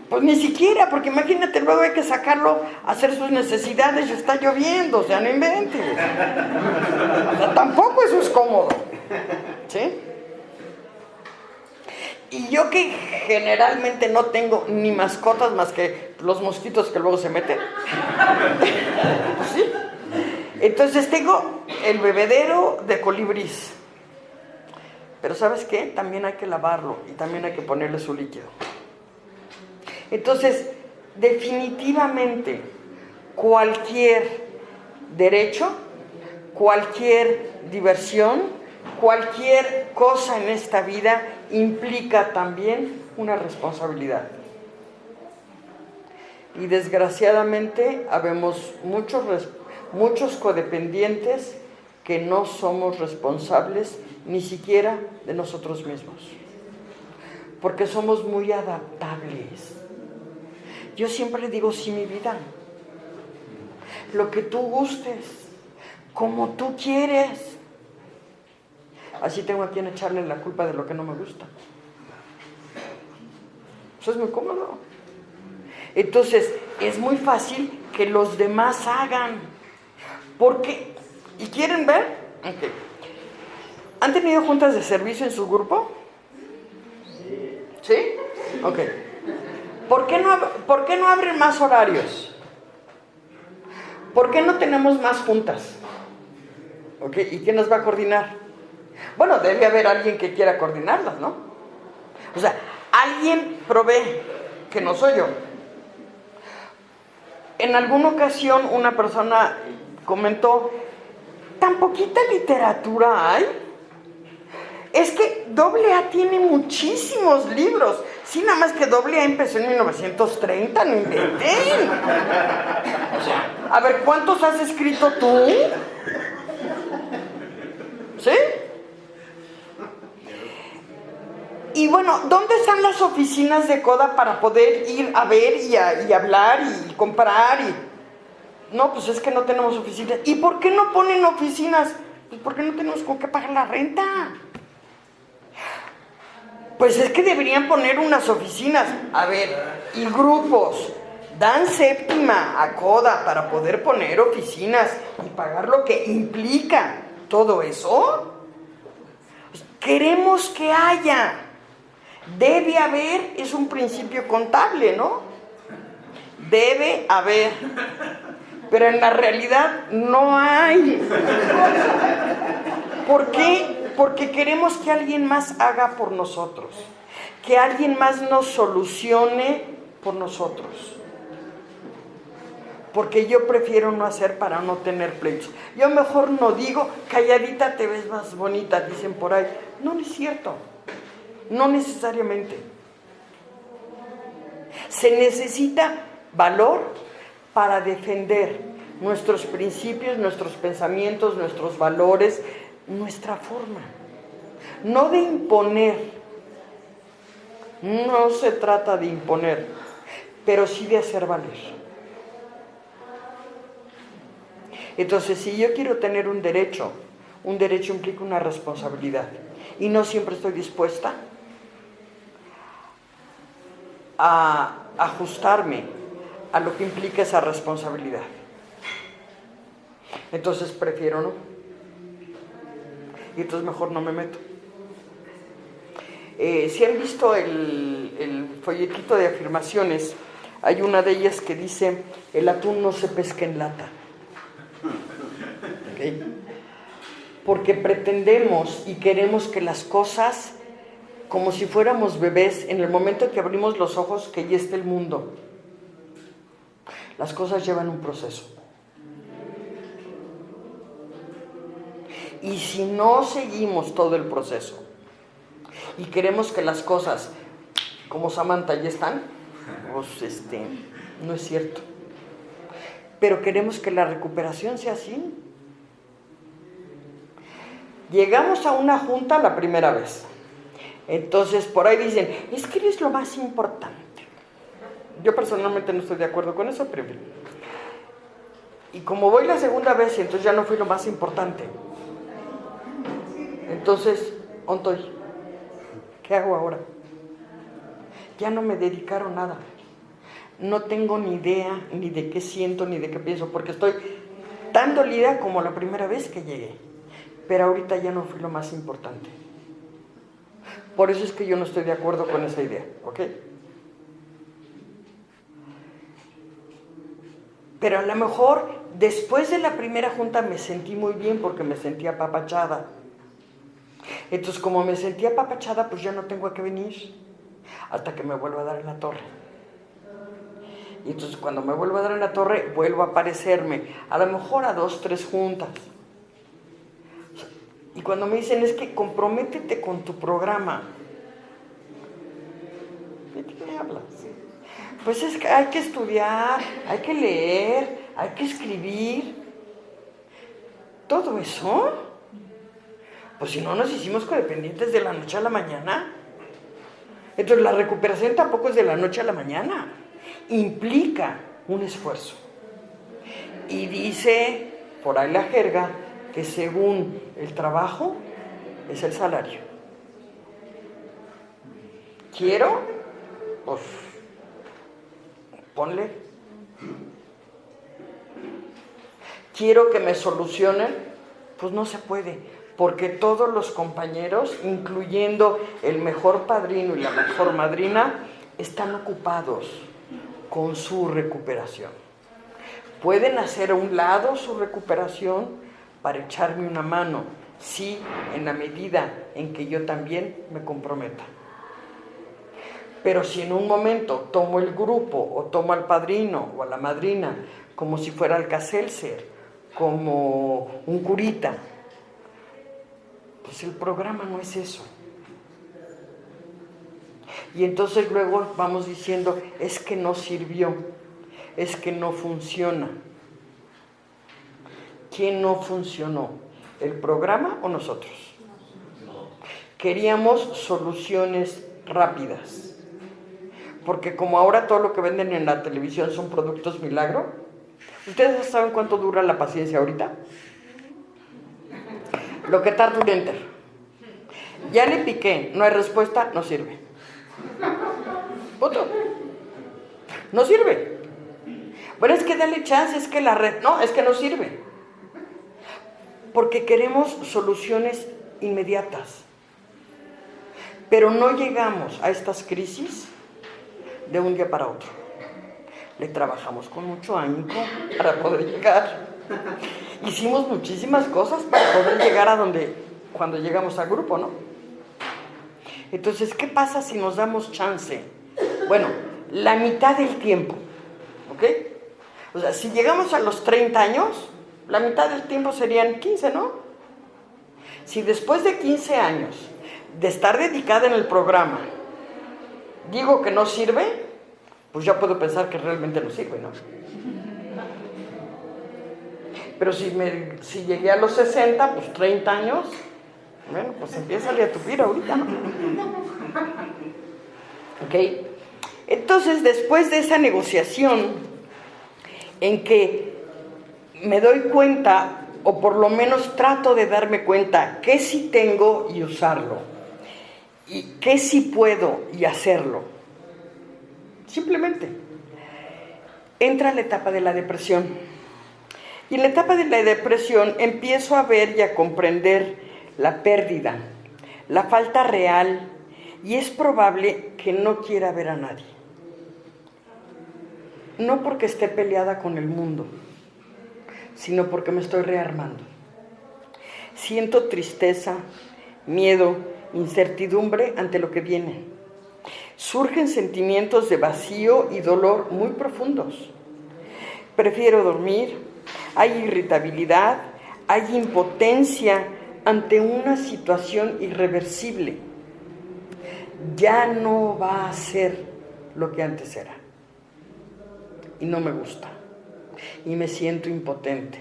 Pues ni siquiera, porque imagínate, luego hay que sacarlo a hacer sus necesidades y está lloviendo, o sea, no inventes. O sea, tampoco eso es cómodo. ¿Sí? Y yo que generalmente no tengo ni mascotas más que los mosquitos que luego se meten. Pues sí. Entonces tengo el bebedero de colibrís. Pero ¿sabes qué? También hay que lavarlo y también hay que ponerle su líquido. Entonces, definitivamente, cualquier derecho, cualquier diversión, cualquier cosa en esta vida implica también una responsabilidad. Y desgraciadamente habemos muchos codependientes que no somos responsables ni siquiera de nosotros mismos, porque somos muy adaptables. Yo siempre le digo, sí, mi vida, lo que tú gustes, como tú quieres. Así tengo a quien echarle la culpa de lo que no me gusta. Eso es muy cómodo. Entonces, es muy fácil que los demás hagan. Porque, ¿y quieren ver? Okay. ¿Han tenido juntas de servicio en su grupo? ¿Sí? Ok. ¿Por qué no abren más horarios? ¿Por qué no tenemos más juntas? ¿Ok? ¿Y quién nos va a coordinar? Bueno, debe haber alguien que quiera coordinarlas, ¿no? O sea, alguien provee, que no soy yo. En alguna ocasión una persona comentó, ¿tan poquita literatura hay? Es que AA tiene muchísimos libros. Sí, nada más que AA empezó en 1930, no inventen. O sea, a ver, ¿cuántos has escrito tú? ¿Sí? Y bueno, ¿dónde están las oficinas de CODA para poder ir a ver y hablar y comprar? No, pues es que no tenemos oficinas. ¿Y por qué no ponen oficinas? Pues porque no tenemos con qué pagar la renta. Pues es que deberían poner unas oficinas, a ver, y grupos. Dan séptima a CODA para poder poner oficinas y pagar lo que implica todo eso. Queremos que haya. Debe haber, es un principio contable, ¿no? Debe haber. Pero en la realidad no hay. ¿Por qué? Porque queremos que alguien más haga por nosotros, que alguien más nos solucione por nosotros. Porque yo prefiero no hacer para no tener pleitos. Yo mejor no digo, calladita te ves más bonita, dicen por ahí. No es cierto, no necesariamente. Se necesita valor para defender nuestros principios, nuestros pensamientos, nuestros valores, nuestra forma, no de imponer. No se trata de imponer, pero sí de hacer valer. Entonces, si yo quiero tener un derecho implica una responsabilidad, y no siempre estoy dispuesta a ajustarme a lo que implica esa responsabilidad. Entonces prefiero no. Y entonces mejor no me meto. Si han visto el folletito de afirmaciones, hay una de ellas que dice, el atún no se pesca en lata. ¿Okay? Porque pretendemos y queremos que las cosas, como si fuéramos bebés, en el momento que abrimos los ojos, que ya esté el mundo. Las cosas llevan un proceso. Y si no seguimos todo el proceso y queremos que las cosas como Samantha ya están, pues no es cierto. Pero queremos que la recuperación sea así. Llegamos a una junta la primera vez. Entonces por ahí dicen, es que eres lo más importante. Yo personalmente no estoy de acuerdo con eso, pero Y como voy la segunda vez, entonces ya no fui lo más importante. Entonces, ¿dónde estoy? ¿Qué hago ahora? Ya no me dedicaron nada. No tengo ni idea ni de qué siento ni de qué pienso, porque estoy tan dolida como la primera vez que llegué. Pero ahorita ya no fui lo más importante. Por eso es que yo no estoy de acuerdo con esa idea, ¿ok? Pero a lo mejor después de la primera junta me sentí muy bien porque me sentía apapachada. Entonces, como me sentía apapachada, pues ya no tengo a qué venir hasta que me vuelva a dar en la torre. Y entonces cuando me vuelvo a dar en la torre, vuelvo a aparecerme, a lo mejor a 2, 3 juntas. Y cuando me dicen, es que comprométete con tu programa. ¿De qué me hablas? Pues es que hay que estudiar, hay que leer, hay que escribir. Todo eso, pues si no nos hicimos codependientes de la noche a la mañana. Entonces la recuperación tampoco es de la noche a la mañana. Implica un esfuerzo. Y dice, por ahí la jerga, que según el trabajo es el salario. ¿Quiero? Pues ponle. ¿Quiero que me solucionen? Pues no se puede, porque todos los compañeros, incluyendo el mejor padrino y la mejor madrina, están ocupados con su recuperación. Pueden hacer a un lado su recuperación para echarme una mano, sí, en la medida en que yo también me comprometa. Pero si en un momento tomo el grupo o tomo al padrino o a la madrina como si fuera Alka-Seltzer, como un curita, pues el programa no es eso. Y entonces luego vamos diciendo, es que no sirvió, es que no funciona. ¿Quién no funcionó? ¿El programa o nosotros? Queríamos soluciones rápidas. Porque como ahora todo lo que venden en la televisión son productos milagro, ¿ustedes saben cuánto dura la paciencia ahorita? Lo que tarda un enter. Ya le piqué, no hay respuesta, no sirve. Punto. No sirve. Bueno, es que dale chance, es que la red... No, es que no sirve. Porque queremos soluciones inmediatas. Pero no llegamos a estas crisis de un día para otro. Le trabajamos con mucho ahínco para poder llegar. Hicimos muchísimas cosas para poder llegar a donde, cuando llegamos al grupo, ¿no? Entonces, ¿qué pasa si nos damos chance? Bueno, la mitad del tiempo, ¿ok? O sea, si llegamos a los 30 años, la mitad del tiempo serían 15, ¿no? Si después de 15 años de estar dedicada en el programa digo que no sirve, pues ya puedo pensar que realmente no sirve, ¿no? Pero si llegué a los 60, pues 30 años, bueno, pues empieza a tupir ahorita, ¿no? ¿Ok? Entonces, después de esa negociación en que me doy cuenta, o por lo menos trato de darme cuenta, qué sí tengo y usarlo, y qué sí puedo y hacerlo, simplemente entra la etapa de la depresión. Y en la etapa de la depresión empiezo a ver y a comprender la pérdida, la falta real, y es probable que no quiera ver a nadie. No porque esté peleada con el mundo, sino porque me estoy rearmando. Siento tristeza, miedo, incertidumbre ante lo que viene. Surgen sentimientos de vacío y dolor muy profundos. Prefiero dormir, hay irritabilidad, hay impotencia ante una situación irreversible. Ya no va a ser lo que antes era. Y no me gusta. Y me siento impotente.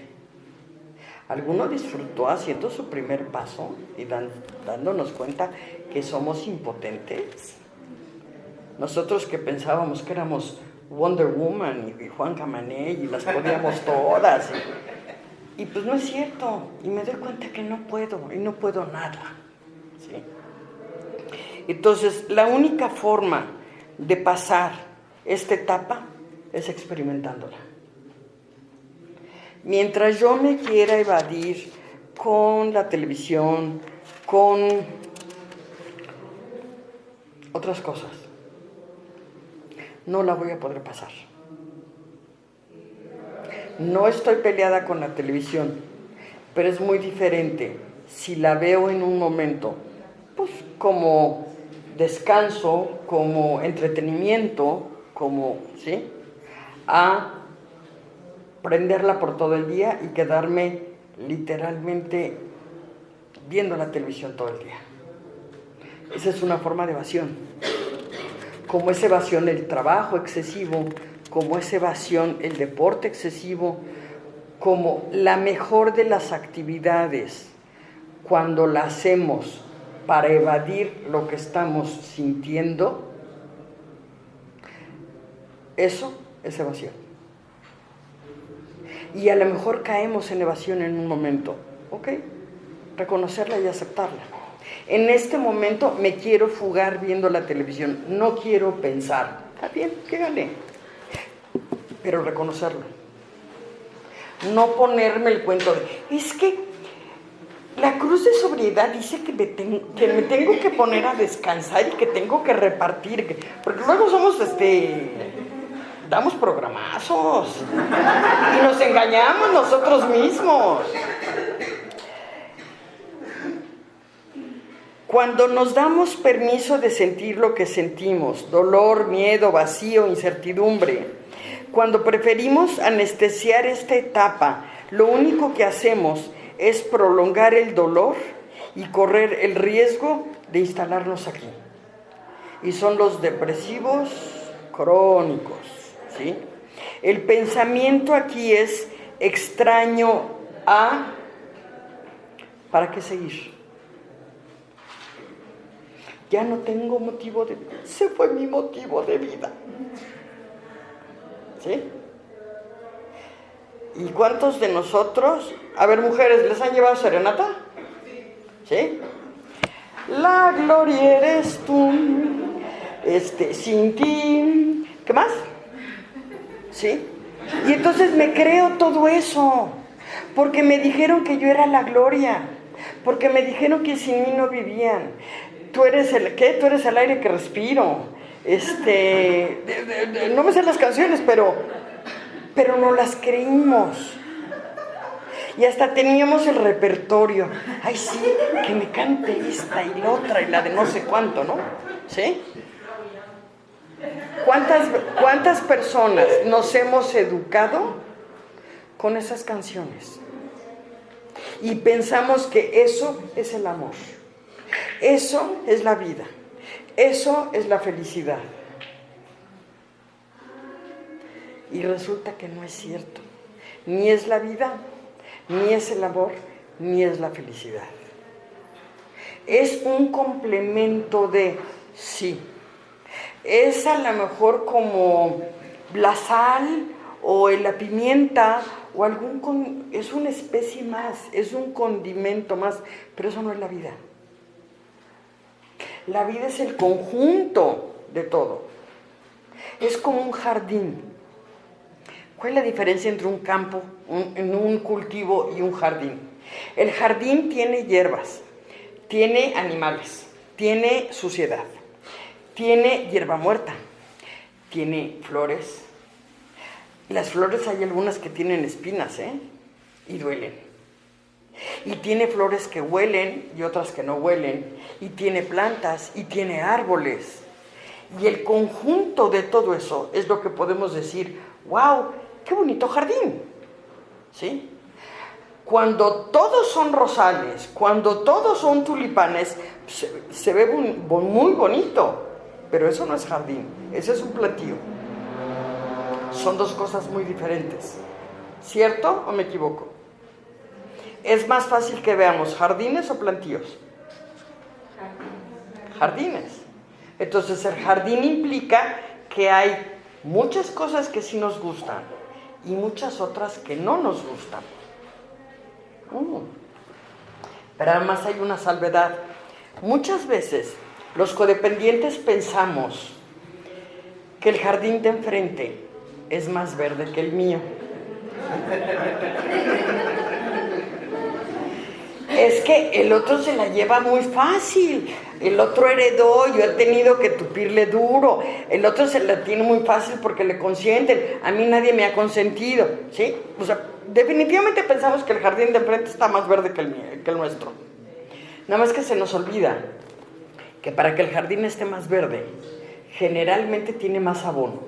¿Alguno disfrutó haciendo su primer paso y dándonos cuenta que somos impotentes? Nosotros que pensábamos que éramos Wonder Woman y Juan Camané y las podíamos todas. Y pues no es cierto. Y me doy cuenta que no puedo, y no puedo nada. ¿Sí? Entonces, la única forma de pasar esta etapa es experimentándola. Mientras yo me quiera evadir con la televisión, con otras cosas, no la voy a poder pasar. No estoy peleada con la televisión, pero es muy diferente si la veo en un momento, pues como descanso, como entretenimiento, como, ¿sí? A prenderla por todo el día y quedarme literalmente viendo la televisión todo el día. Esa es una forma de evasión. Como es evasión el trabajo excesivo, como es evasión el deporte excesivo, como la mejor de las actividades cuando la hacemos para evadir lo que estamos sintiendo, eso es evasión. Y a lo mejor caemos en evasión en un momento, ¿ok? Reconocerla y aceptarla. En este momento me quiero fugar viendo la televisión, no quiero pensar. Está bien, que gané. Pero reconocerlo. No ponerme el cuento de, es que la cruz de sobriedad dice que me tengo que poner a descansar y que tengo que repartir, porque luego somos, damos programazos y nos engañamos nosotros mismos. Cuando nos damos permiso de sentir lo que sentimos, dolor, miedo, vacío, incertidumbre, cuando preferimos anestesiar esta etapa, lo único que hacemos es prolongar el dolor y correr el riesgo de instalarnos aquí. Y son los depresivos crónicos, ¿sí? El pensamiento aquí es extraño a ¿para qué seguir? Ya no tengo motivo de vida. Se fue mi motivo de vida. ¿Sí? ¿Y cuántos de nosotros, a ver, mujeres, les han llevado serenata? ¿Sí? La gloria eres tú, sin ti, ¿qué más? ¿Sí? Y entonces me creo todo eso, porque me dijeron que yo era la gloria, porque me dijeron que sin mí no vivían. Tú eres el, ¿qué? Tú eres el aire que respiro. No me sé las canciones, pero no las creímos. Y hasta teníamos el repertorio. Ay, sí, que me cante esta y la otra y la de no sé cuánto, ¿no? ¿Sí? ¿Cuántas personas nos hemos educado con esas canciones? Y pensamos que eso es el amor. Eso es la vida. Eso es la felicidad. Y resulta que no es cierto. Ni es la vida, ni es el amor, ni es la felicidad. Es un complemento de sí. Es a lo mejor como la sal o la pimienta o es una especie más, es un condimento más, pero eso no es la vida. La vida es el conjunto de todo. Es como un jardín. ¿Cuál es la diferencia entre un campo, un cultivo y un jardín? El jardín tiene hierbas, tiene animales, tiene suciedad, tiene hierba muerta, tiene flores. Las flores hay algunas que tienen espinas, y duelen. Y tiene flores que huelen y otras que no huelen. Y tiene plantas y tiene árboles. Y el conjunto de todo eso es lo que podemos decir, ¡wow! ¡Qué bonito jardín! ¿Sí? Cuando todos son rosales, cuando todos son tulipanes, se ve muy bonito. Pero eso no es jardín, ese es un plantío. Son dos cosas muy diferentes. ¿Cierto o me equivoco? ¿Es más fácil que veamos jardines o plantíos? Jardines. Entonces el jardín implica que hay muchas cosas que sí nos gustan y muchas otras que no nos gustan. Pero además hay una salvedad. Muchas veces los codependientes pensamos que el jardín de enfrente es más verde que el mío. Es que el otro se la lleva muy fácil, el otro heredó, yo he tenido que tupirle duro, el otro se la tiene muy fácil porque le consienten, a mí nadie me ha consentido, ¿sí? O sea, definitivamente pensamos que el jardín de enfrente está más verde que el nuestro. Nada más que se nos olvida que para que el jardín esté más verde, generalmente tiene más abono.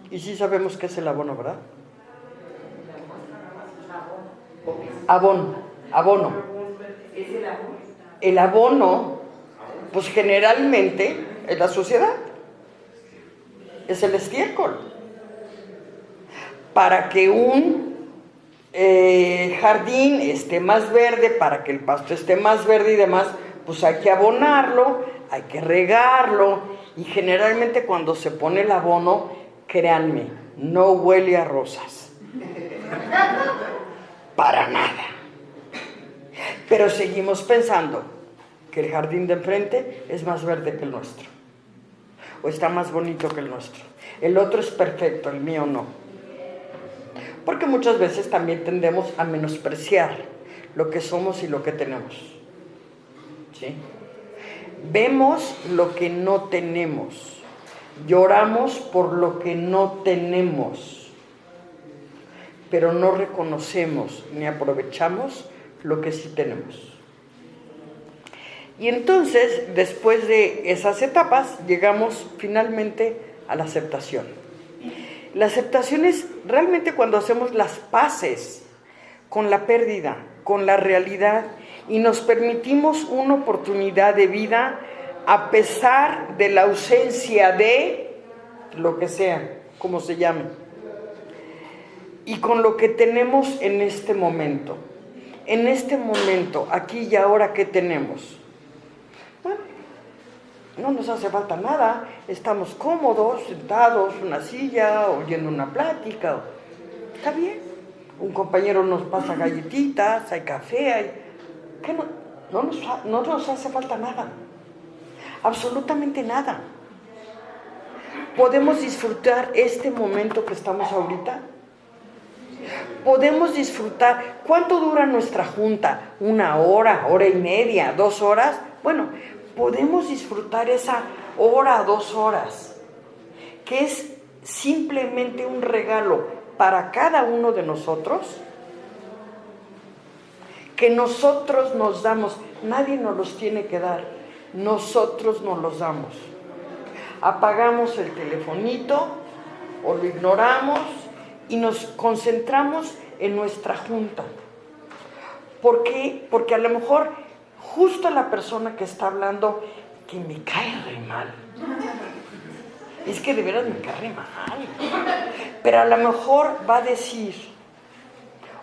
Y sí sabemos qué es el abono, ¿verdad? Abono. ¿Es el abono? El abono, pues generalmente es la suciedad, es el estiércol. Para que un jardín esté más verde, para que el pasto esté más verde y demás, pues hay que abonarlo, hay que regarlo, y generalmente cuando se pone el abono, créanme, no huele a rosas. Para nada. Pero seguimos pensando que el jardín de enfrente es más verde que el nuestro, o está más bonito que el nuestro. El otro es perfecto, el mío no. Porque muchas veces también tendemos a menospreciar lo que somos y lo que tenemos. ¿Sí? Vemos lo que no tenemos, lloramos por lo que no tenemos, pero no reconocemos ni aprovechamos lo que sí tenemos. Y entonces, después de esas etapas, llegamos finalmente a la aceptación. La aceptación es realmente cuando hacemos las paces con la pérdida, con la realidad, y nos permitimos una oportunidad de vida a pesar de la ausencia de lo que sea, como se llame, y con lo que tenemos en este momento. En este momento, aquí y ahora, ¿qué tenemos? Bueno, no nos hace falta nada, estamos cómodos, sentados en una silla, oyendo una plática, está bien. Un compañero nos pasa galletitas, hay café, hay... ¿Qué no nos hace falta nada, absolutamente nada. ¿Podemos disfrutar este momento que estamos ahorita? Podemos disfrutar. ¿Cuánto dura nuestra junta? 1 hora, hora y media, 2 horas. Bueno, podemos disfrutar esa hora, 2 horas, que es simplemente un regalo para cada uno de nosotros, que nosotros nos damos. Nadie nos los tiene que dar, nosotros nos los damos. Apagamos el telefonito o lo ignoramos y nos concentramos en nuestra junta. ¿Por qué? Porque a lo mejor justo la persona que está hablando, que me cae re mal, es que de veras me cae re mal, pero a lo mejor va a decir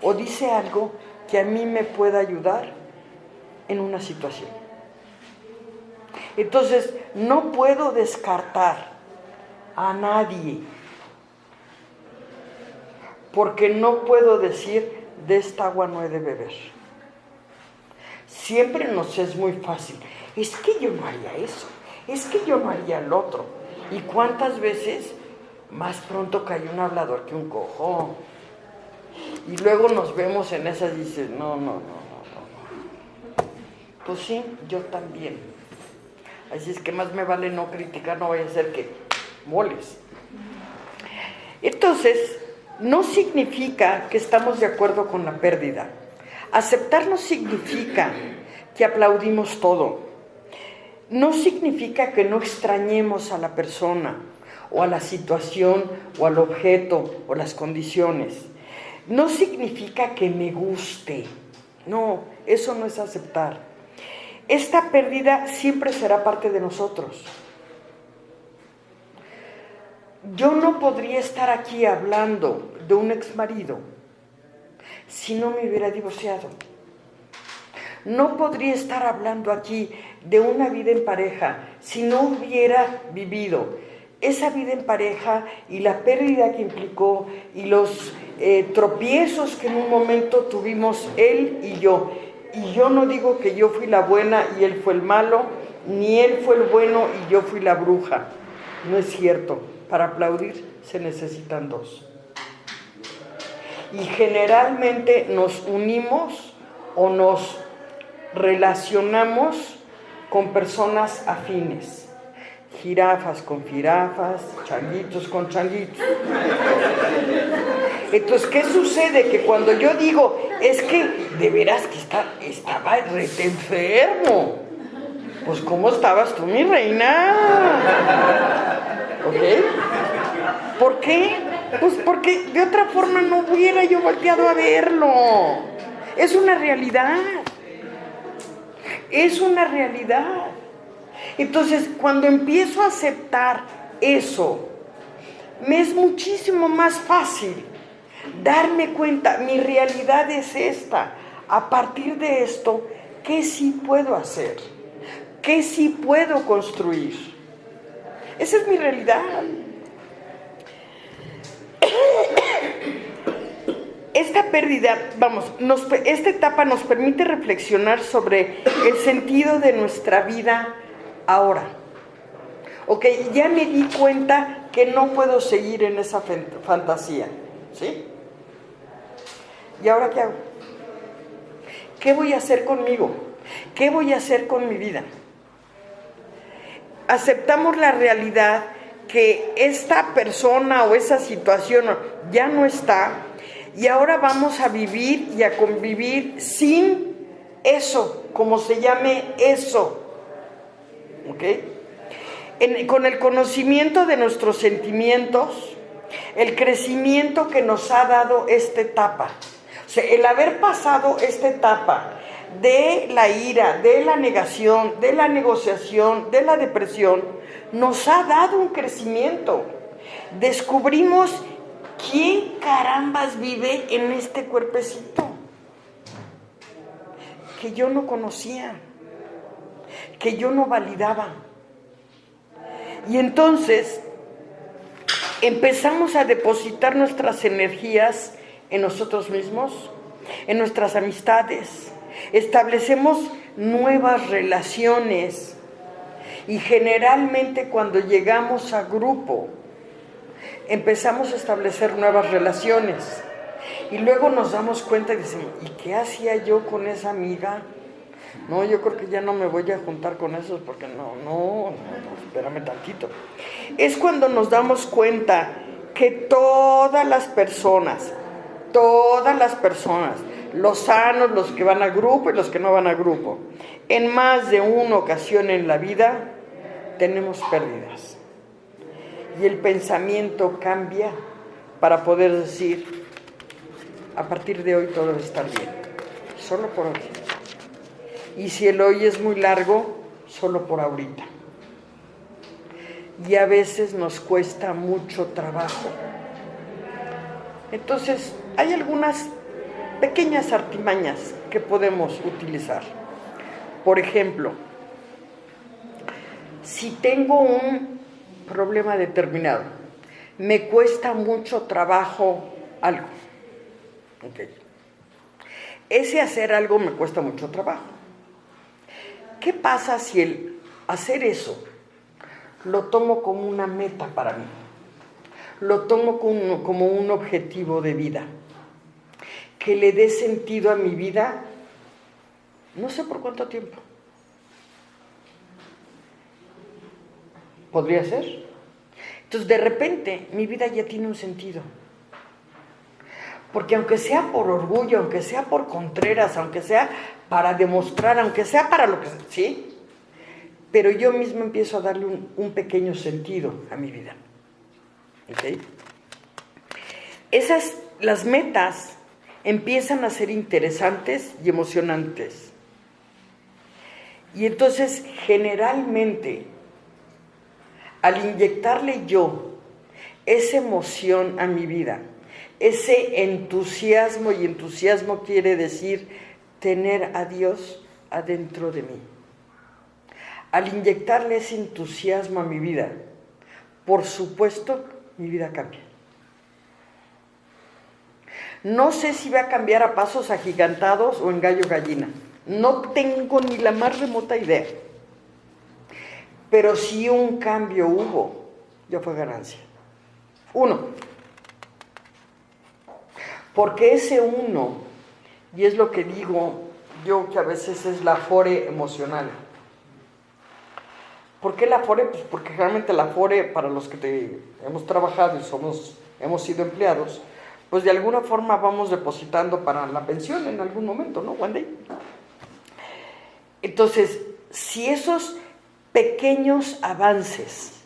o dice algo que a mí me pueda ayudar en una situación. Entonces, no puedo descartar a nadie, porque no puedo decir, de esta agua no he de beber. Siempre nos es muy fácil, es que yo no haría eso, es que yo no haría el otro. ¿Y cuántas veces más pronto cae un hablador que un cojo? Y luego nos vemos en esas y dices, no. Pues sí, yo también. Así es que más me vale no criticar, no vaya a ser que moles. Entonces, no significa que estamos de acuerdo con la pérdida. Aceptar no significa que aplaudimos todo. No significa que no extrañemos a la persona, o a la situación, o al objeto, o las condiciones. No significa que me guste. No, eso no es aceptar. Esta pérdida siempre será parte de nosotros. Yo no podría estar aquí hablando de un exmarido si no me hubiera divorciado. No podría estar hablando aquí de una vida en pareja si no hubiera vivido esa vida en pareja y la pérdida que implicó y los tropiezos que en un momento tuvimos él y yo. Y yo no digo que yo fui la buena y él fue el malo, ni él fue el bueno y yo fui la bruja. No es cierto. Para aplaudir se necesitan dos. Y generalmente nos unimos o nos relacionamos con personas afines. Jirafas con jirafas, changuitos con changuitos. Entonces, ¿qué sucede? Que cuando yo digo, es que de veras que estaba rete enfermo. Pues, ¿cómo estabas tú, mi reina? ¿Ok? ¿Por qué? Pues porque de otra forma no hubiera yo volteado a verlo. Es una realidad. Es una realidad. Entonces, cuando empiezo a aceptar eso, me es muchísimo más fácil darme cuenta, mi realidad es esta. A partir de esto, ¿qué sí puedo hacer? ¿Qué sí puedo construir? Esa es mi realidad. Esta pérdida, esta etapa nos permite reflexionar sobre el sentido de nuestra vida ahora. Ok, ya me di cuenta que no puedo seguir en esa fantasía, ¿sí? ¿Y ahora qué hago? ¿Qué voy a hacer conmigo? ¿Qué voy a hacer con mi vida? Aceptamos la realidad que esta persona o esa situación ya no está y ahora vamos a vivir y a convivir sin eso, como se llame eso. ¿Ok? Con el conocimiento de nuestros sentimientos, el crecimiento que nos ha dado esta etapa. O sea, el haber pasado esta etapa de la ira, de la negación, de la negociación, de la depresión, nos ha dado un crecimiento. Descubrimos quién carambas vive en este cuerpecito que yo no conocía, que yo no validaba. Y entonces empezamos a depositar nuestras energías en nosotros mismos, en nuestras amistades. Establecemos nuevas relaciones y generalmente cuando llegamos a grupo empezamos a establecer nuevas relaciones y luego nos damos cuenta y decimos, ¿y qué hacía yo con esa amiga? No, yo creo que ya no me voy a juntar con esos porque no, espérame tantito. Es cuando nos damos cuenta que todas las personas, los sanos, los que van a grupo y los que no van a grupo, en más de una ocasión en la vida tenemos pérdidas. Y el pensamiento cambia para poder decir, a partir de hoy todo va a estar bien, solo por hoy. Y si el hoy es muy largo, solo por ahorita. Y a veces nos cuesta mucho trabajo. Entonces, hay algunas pequeñas artimañas que podemos utilizar. Por ejemplo, si tengo un problema determinado, me cuesta mucho trabajo algo. Okay. Ese hacer algo me cuesta mucho trabajo. ¿Qué pasa si el hacer eso lo tomo como una meta para mí? Lo tomo como un objetivo de vida, que le dé sentido a mi vida, no sé por cuánto tiempo. ¿Podría ser? Entonces, de repente, mi vida ya tiene un sentido. Porque aunque sea por orgullo, aunque sea por contreras, aunque sea para demostrar, aunque sea para lo que sea, ¿sí? Pero yo mismo empiezo a darle un pequeño sentido a mi vida. ¿Ok? Las metas empiezan a ser interesantes y emocionantes. Y entonces, generalmente, al inyectarle yo esa emoción a mi vida, ese entusiasmo, y entusiasmo quiere decir tener a Dios adentro de mí. Al inyectarle ese entusiasmo a mi vida, por supuesto, mi vida cambia. No sé si va a cambiar a pasos agigantados o en gallo gallina. No tengo ni la más remota idea. Pero si un cambio hubo, ya fue ganancia. Uno. Porque ese uno, y es lo que digo yo que a veces es la afore emocional. ¿Por qué la afore? Pues porque realmente la afore, para los que hemos trabajado y hemos sido empleados, pues de alguna forma vamos depositando para la pensión en algún momento, ¿no, Wendy? Entonces, si esos pequeños avances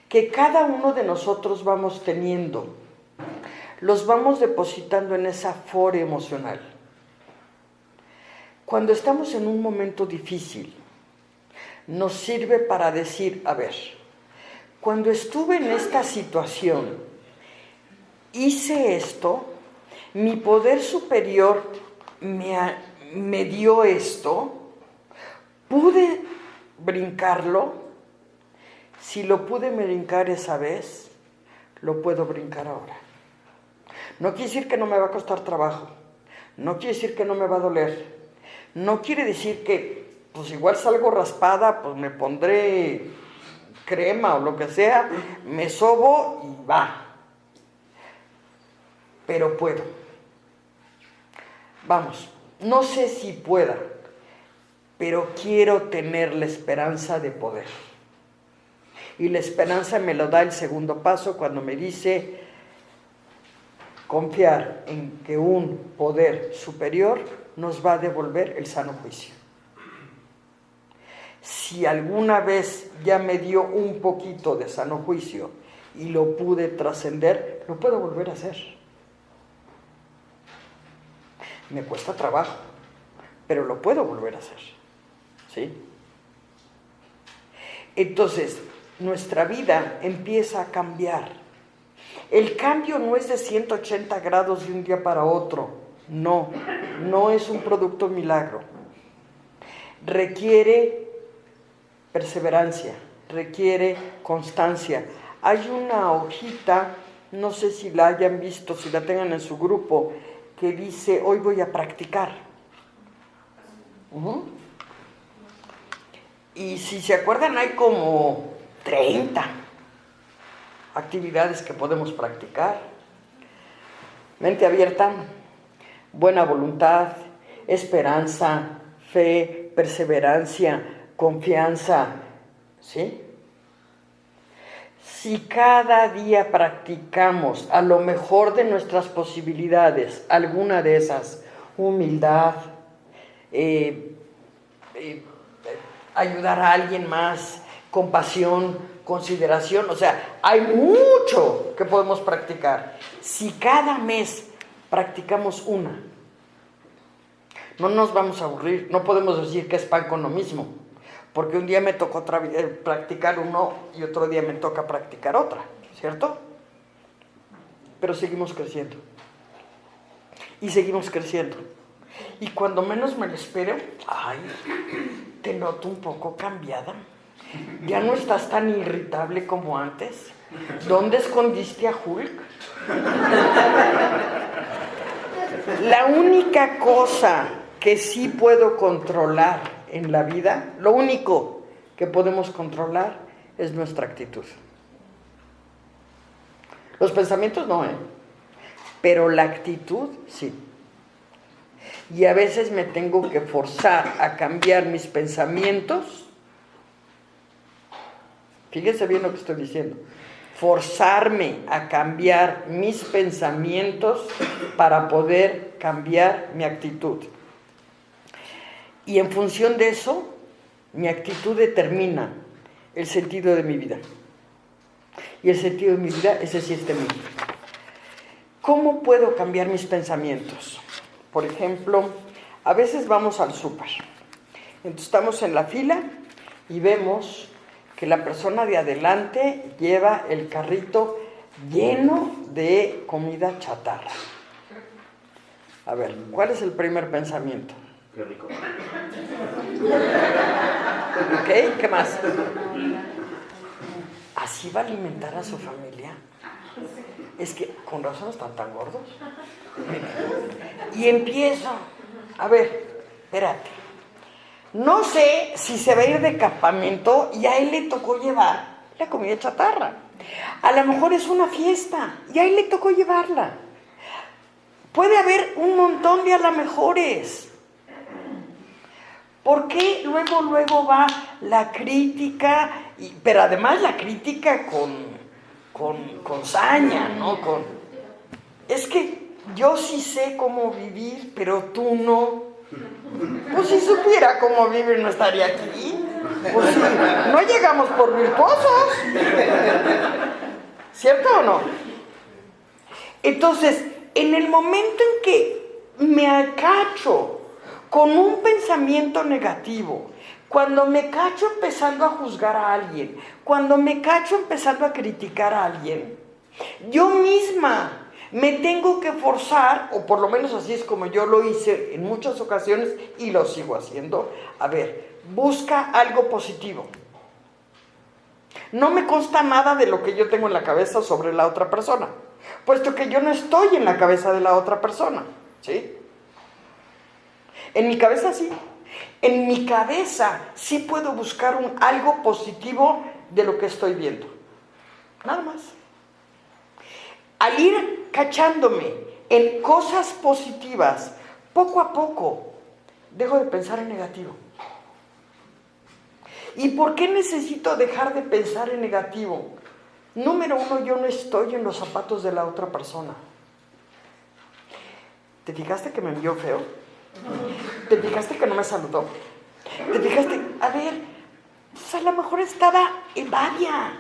que cada uno de nosotros vamos teniendo, los vamos depositando en esa afore emocional, cuando estamos en un momento difícil, nos sirve para decir, a ver, cuando estuve en esta situación, hice esto, mi poder superior me dio esto, pude brincarlo, si lo pude brincar esa vez, lo puedo brincar ahora. No quiere decir que no me va a costar trabajo, no quiere decir que no me va a doler, no quiere decir que pues igual salgo raspada, pues me pondré crema o lo que sea, me sobo y va. Pero puedo. Vamos, no sé si pueda, pero quiero tener la esperanza de poder. Y la esperanza me lo da el segundo paso cuando me dice confiar en que un poder superior nos va a devolver el sano juicio. Si alguna vez ya me dio un poquito de sano juicio y lo pude trascender, lo puedo volver a hacer. Me cuesta trabajo, pero lo puedo volver a hacer, ¿sí? Entonces, nuestra vida empieza a cambiar. El cambio no es de 180 grados de un día para otro, no es un producto milagro. Requiere perseverancia, requiere constancia. Hay una hojita, no sé si la hayan visto, si la tengan en su grupo, que dice, hoy voy a practicar. Y si se acuerdan, hay como 30 actividades que podemos practicar. Mente abierta, buena voluntad, esperanza, fe, perseverancia, confianza, ¿sí? Si cada día practicamos a lo mejor de nuestras posibilidades alguna de esas, humildad, ayudar a alguien más, compasión, consideración, o sea, hay mucho que podemos practicar. Si cada mes practicamos una, no nos vamos a aburrir, no podemos decir que es pan con lo mismo. Porque un día me tocó practicar uno y otro día me toca practicar otra, ¿cierto? Pero seguimos creciendo. Y seguimos creciendo. Y cuando menos me lo espero, ay, te noto un poco cambiada. Ya no estás tan irritable como antes. ¿Dónde escondiste a Hulk? La única cosa que sí puedo controlar en la vida, lo único que podemos controlar es nuestra actitud. Los pensamientos no, pero la actitud sí. Y a veces me tengo que forzar a cambiar mis pensamientos. Fíjense bien lo que estoy diciendo. Forzarme a cambiar mis pensamientos para poder cambiar mi actitud. Y en función de eso, mi actitud determina el sentido de mi vida. Y el sentido de mi vida, ese sí está en mí. ¿Cómo puedo cambiar mis pensamientos? Por ejemplo, a veces vamos al súper. Entonces estamos en la fila y vemos que la persona de adelante lleva el carrito lleno de comida chatarra. A ver, ¿cuál es el primer pensamiento? Qué rico. ¿Ok? ¿Qué más? ¿así va a alimentar a su familia? Es que con razón están tan gordos. Y empiezo, a ver, espérate. No sé si se va a ir de campamento y a él le tocó llevar la comida chatarra. A lo mejor es una fiesta y a él le tocó llevarla. Puede haber un montón de a lo mejores. ¿Por qué luego va la crítica? Pero además la crítica con saña, ¿no? Es que yo sí sé cómo vivir, pero tú no. Pues si supiera cómo vivir no estaría aquí. Pues sí, no llegamos por virtuosos. ¿Cierto o no? Entonces, en el momento en que me acacho con un pensamiento negativo, cuando me cacho empezando a juzgar a alguien, cuando me cacho empezando a criticar a alguien, yo misma me tengo que forzar, o por lo menos así es como yo lo hice en muchas ocasiones y lo sigo haciendo. A ver, busca algo positivo. No me consta nada de lo que yo tengo en la cabeza sobre la otra persona, puesto que yo no estoy en la cabeza de la otra persona, ¿sí? En mi cabeza sí. En mi cabeza sí puedo buscar algo positivo de lo que estoy viendo. Nada más. Al ir cachándome en cosas positivas, poco a poco, dejo de pensar en negativo. ¿Y por qué necesito dejar de pensar en negativo? Número uno, yo no estoy en los zapatos de la otra persona. ¿Te fijaste que me envió feo? ¿Te fijaste que no me saludó? ¿Te fijaste? A ver, pues a lo mejor estaba en babia.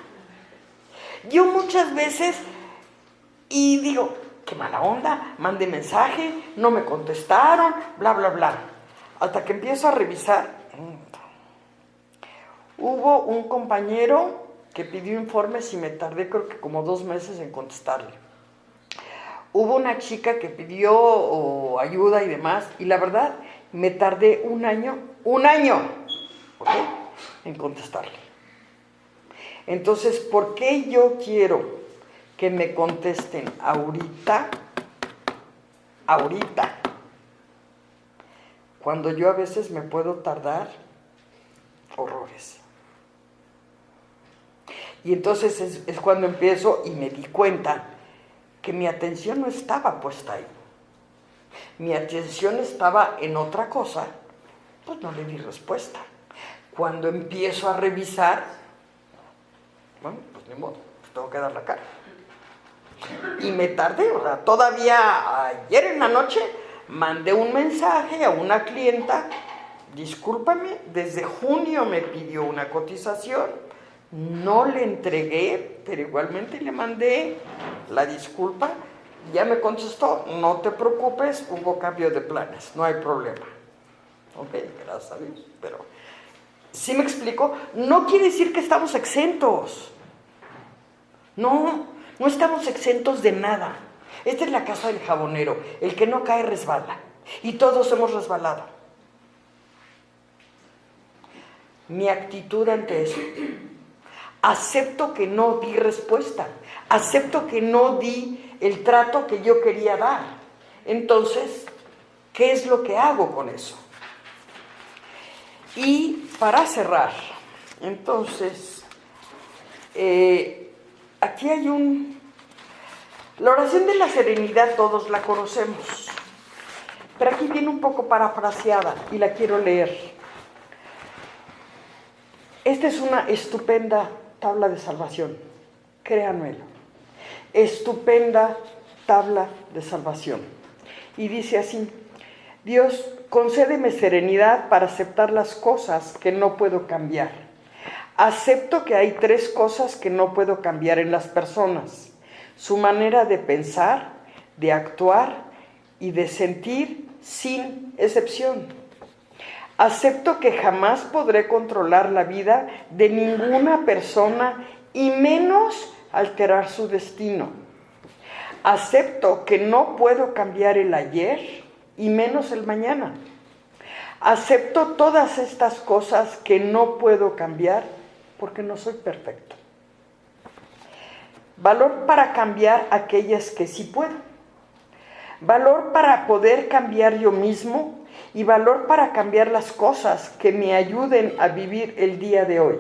Yo muchas veces, y digo, qué mala onda, mandé mensaje, no me contestaron, bla, bla, bla. Hasta que empiezo a revisar. Hubo un compañero que pidió informes y me tardé creo que como 2 meses en contestarle. Hubo una chica que pidió ayuda y demás, y la verdad me tardé un año, ¿ok?, en contestarle. Entonces, ¿por qué yo quiero que me contesten ahorita, cuando yo a veces me puedo tardar horrores? Y entonces es cuando empiezo y me di cuenta que mi atención no estaba puesta ahí. Mi atención estaba en otra cosa, pues no le di respuesta. Cuando empiezo a revisar, bueno, pues ni modo, pues tengo que dar la cara. Y me tardé, o sea, todavía ayer en la noche mandé un mensaje a una clienta, discúlpame, desde junio me pidió una cotización, no le entregué, pero igualmente le mandé la disculpa. Ya me contestó, no te preocupes, hubo cambio de planes, no hay problema. Ok, gracias a Dios. Pero, ¿sí me explico? No quiere decir que estamos exentos. No estamos exentos de nada. Esta es la casa del jabonero. El que no cae resbala. Y todos hemos resbalado. Mi actitud ante eso. Acepto que no di respuesta. Acepto que no di el trato que yo quería dar. Entonces, ¿qué es lo que hago con eso? Y para cerrar, entonces, aquí hay la oración de la serenidad todos la conocemos, pero aquí viene un poco parafraseada y la quiero leer. Esta es una estupenda tabla de salvación, créanmelo. Estupenda tabla de salvación. Y dice así: Dios, concédeme serenidad para aceptar las cosas que no puedo cambiar. Acepto que hay 3 cosas que no puedo cambiar en las personas: su manera de pensar, de actuar y de sentir, sin excepción. Acepto que jamás podré controlar la vida de ninguna persona y menos alterar su destino. Acepto que no puedo cambiar el ayer y menos el mañana. Acepto todas estas cosas que no puedo cambiar porque no soy perfecto. valor para cambiar aquellas que sí puedo, valor para poder cambiar yo mismo y valor para cambiar las cosas que me ayuden a vivir el día de hoy,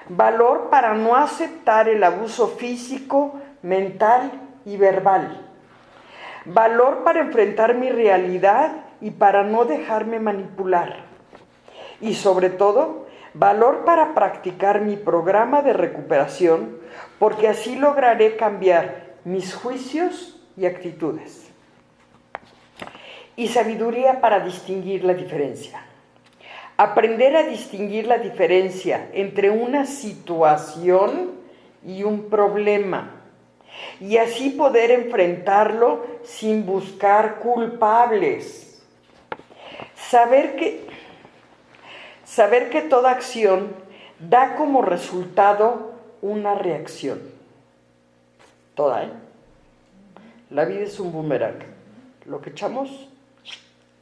valor para no aceptar el abuso físico, mental y verbal, valor para enfrentar mi realidad y para no dejarme manipular, y sobre todo, valor para practicar mi programa de recuperación, porque así lograré cambiar mis juicios y actitudes. Y sabiduría para distinguir la diferencia. Aprender a distinguir la diferencia entre una situación y un problema, y así poder enfrentarlo sin buscar culpables. Saber que toda acción da como resultado una reacción. Toda, ¿eh? La vida es un boomerang. Lo que echamos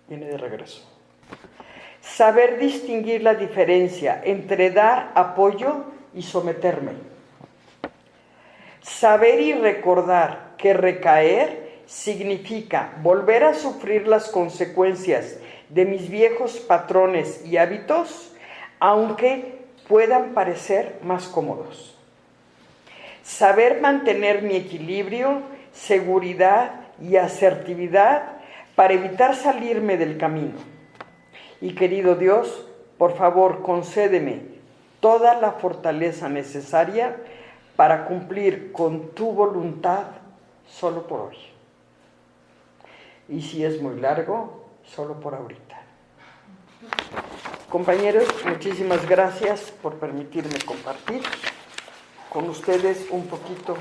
viene de regreso. Saber distinguir la diferencia entre dar apoyo y someterme. Saber y recordar que recaer significa volver a sufrir las consecuencias de mis viejos patrones y hábitos, aunque puedan parecer más cómodos. Saber mantener mi equilibrio, seguridad y asertividad para evitar salirme del camino. Y querido Dios, por favor, concédeme toda la fortaleza necesaria para cumplir con tu voluntad solo por hoy. Y si es muy largo, solo por ahorita. Compañeros, muchísimas gracias por permitirme compartir con ustedes un poquito.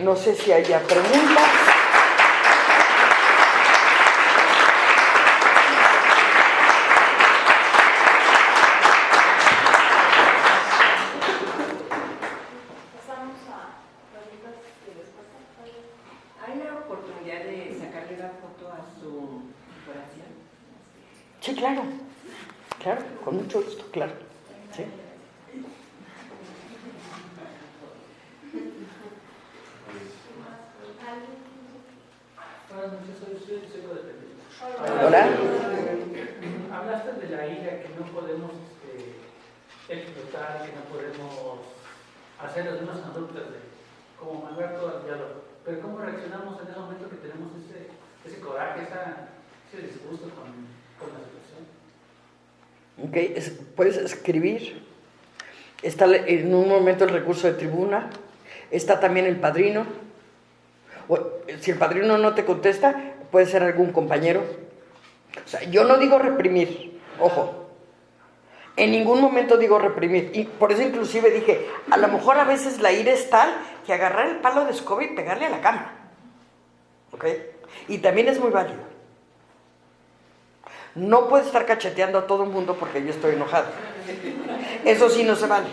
No sé si haya preguntas. ¿Hay la oportunidad de sacarle la foto a su operación? Sí, claro, con mucho gusto, claro. ¿Sí? Buenas noches, soy psicodependiente. Hola. Hablaste de la ira, que no podemos explotar, que no podemos hacer las mismas conductas de como mandar todo al diálogo. Pero ¿cómo reaccionamos en ese momento que tenemos ese coraje, ese disgusto con la situación? Okay. Puedes escribir. Está en un momento el recurso de tribuna. Está también el padrino. Si el padrino no te contesta, puede ser algún compañero. O sea, yo no digo reprimir, ojo. En ningún momento digo reprimir. Y por eso inclusive dije, a lo mejor a veces la ira es tal que agarrar el palo de escoba y pegarle a la cama. ¿Ok? Y también es muy válido. No puedo estar cacheteando a todo el mundo porque yo estoy enojado. Eso sí no se vale.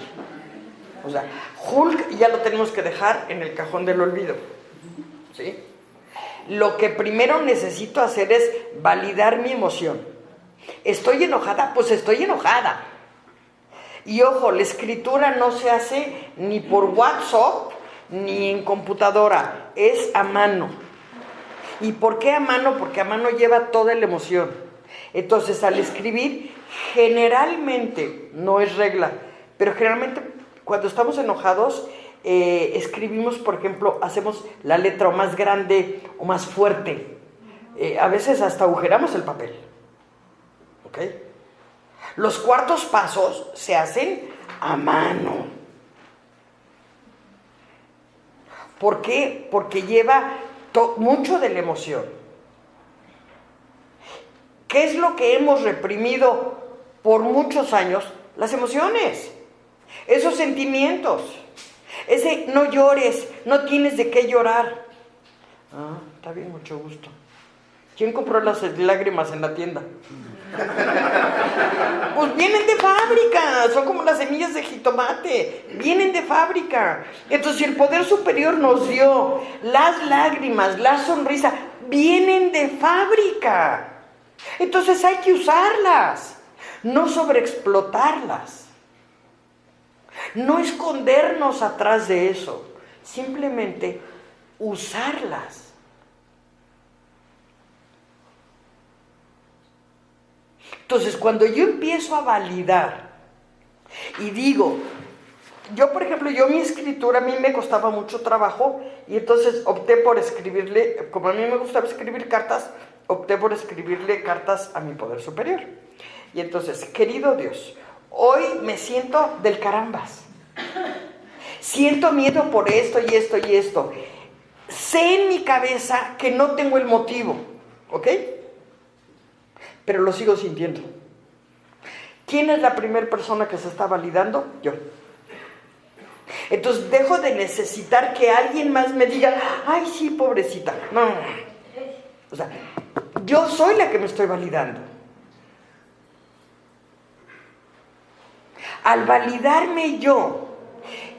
O sea, Hulk ya lo tenemos que dejar en el cajón del olvido. ¿Sí? Lo que primero necesito hacer es validar mi emoción. ¿Estoy enojada? Pues estoy enojada. Y ojo, la escritura no se hace ni por WhatsApp ni en computadora, es a mano. ¿Y por qué a mano? Porque a mano lleva toda la emoción. Entonces, al escribir, generalmente, no es regla, pero generalmente cuando estamos enojados, escribimos, por ejemplo, hacemos la letra o más grande o más fuerte. A veces hasta agujeramos el papel. ¿Ok? Los cuartos pasos se hacen a mano. ¿Por qué? Porque lleva mucho de la emoción. ¿Qué es lo que hemos reprimido por muchos años? Las emociones, esos sentimientos. Ese no llores, no tienes de qué llorar. Ah, está bien, mucho gusto. ¿Quién compró las lágrimas en la tienda? Pues vienen de fábrica, son como las semillas de jitomate, vienen de fábrica. Entonces, si el poder superior nos dio las lágrimas, la sonrisa, vienen de fábrica. Entonces hay que usarlas, no sobreexplotarlas. No escondernos atrás de eso, simplemente usarlas. Entonces, cuando yo empiezo a validar y digo, yo por ejemplo, mi escritura a mí me costaba mucho trabajo y entonces opté por escribirle, como a mí me gustaba escribir cartas, opté por escribirle cartas a mi poder superior. Y entonces, querido Dios, hoy me siento del carambas. Siento miedo por esto y esto y esto. Sé en mi cabeza que no tengo el motivo, ¿ok? Pero lo sigo sintiendo. ¿Quién es la primera persona que se está validando? Yo. Entonces dejo de necesitar que alguien más me diga, ay, sí, pobrecita. No. O sea, yo soy la que me estoy validando. Al validarme yo,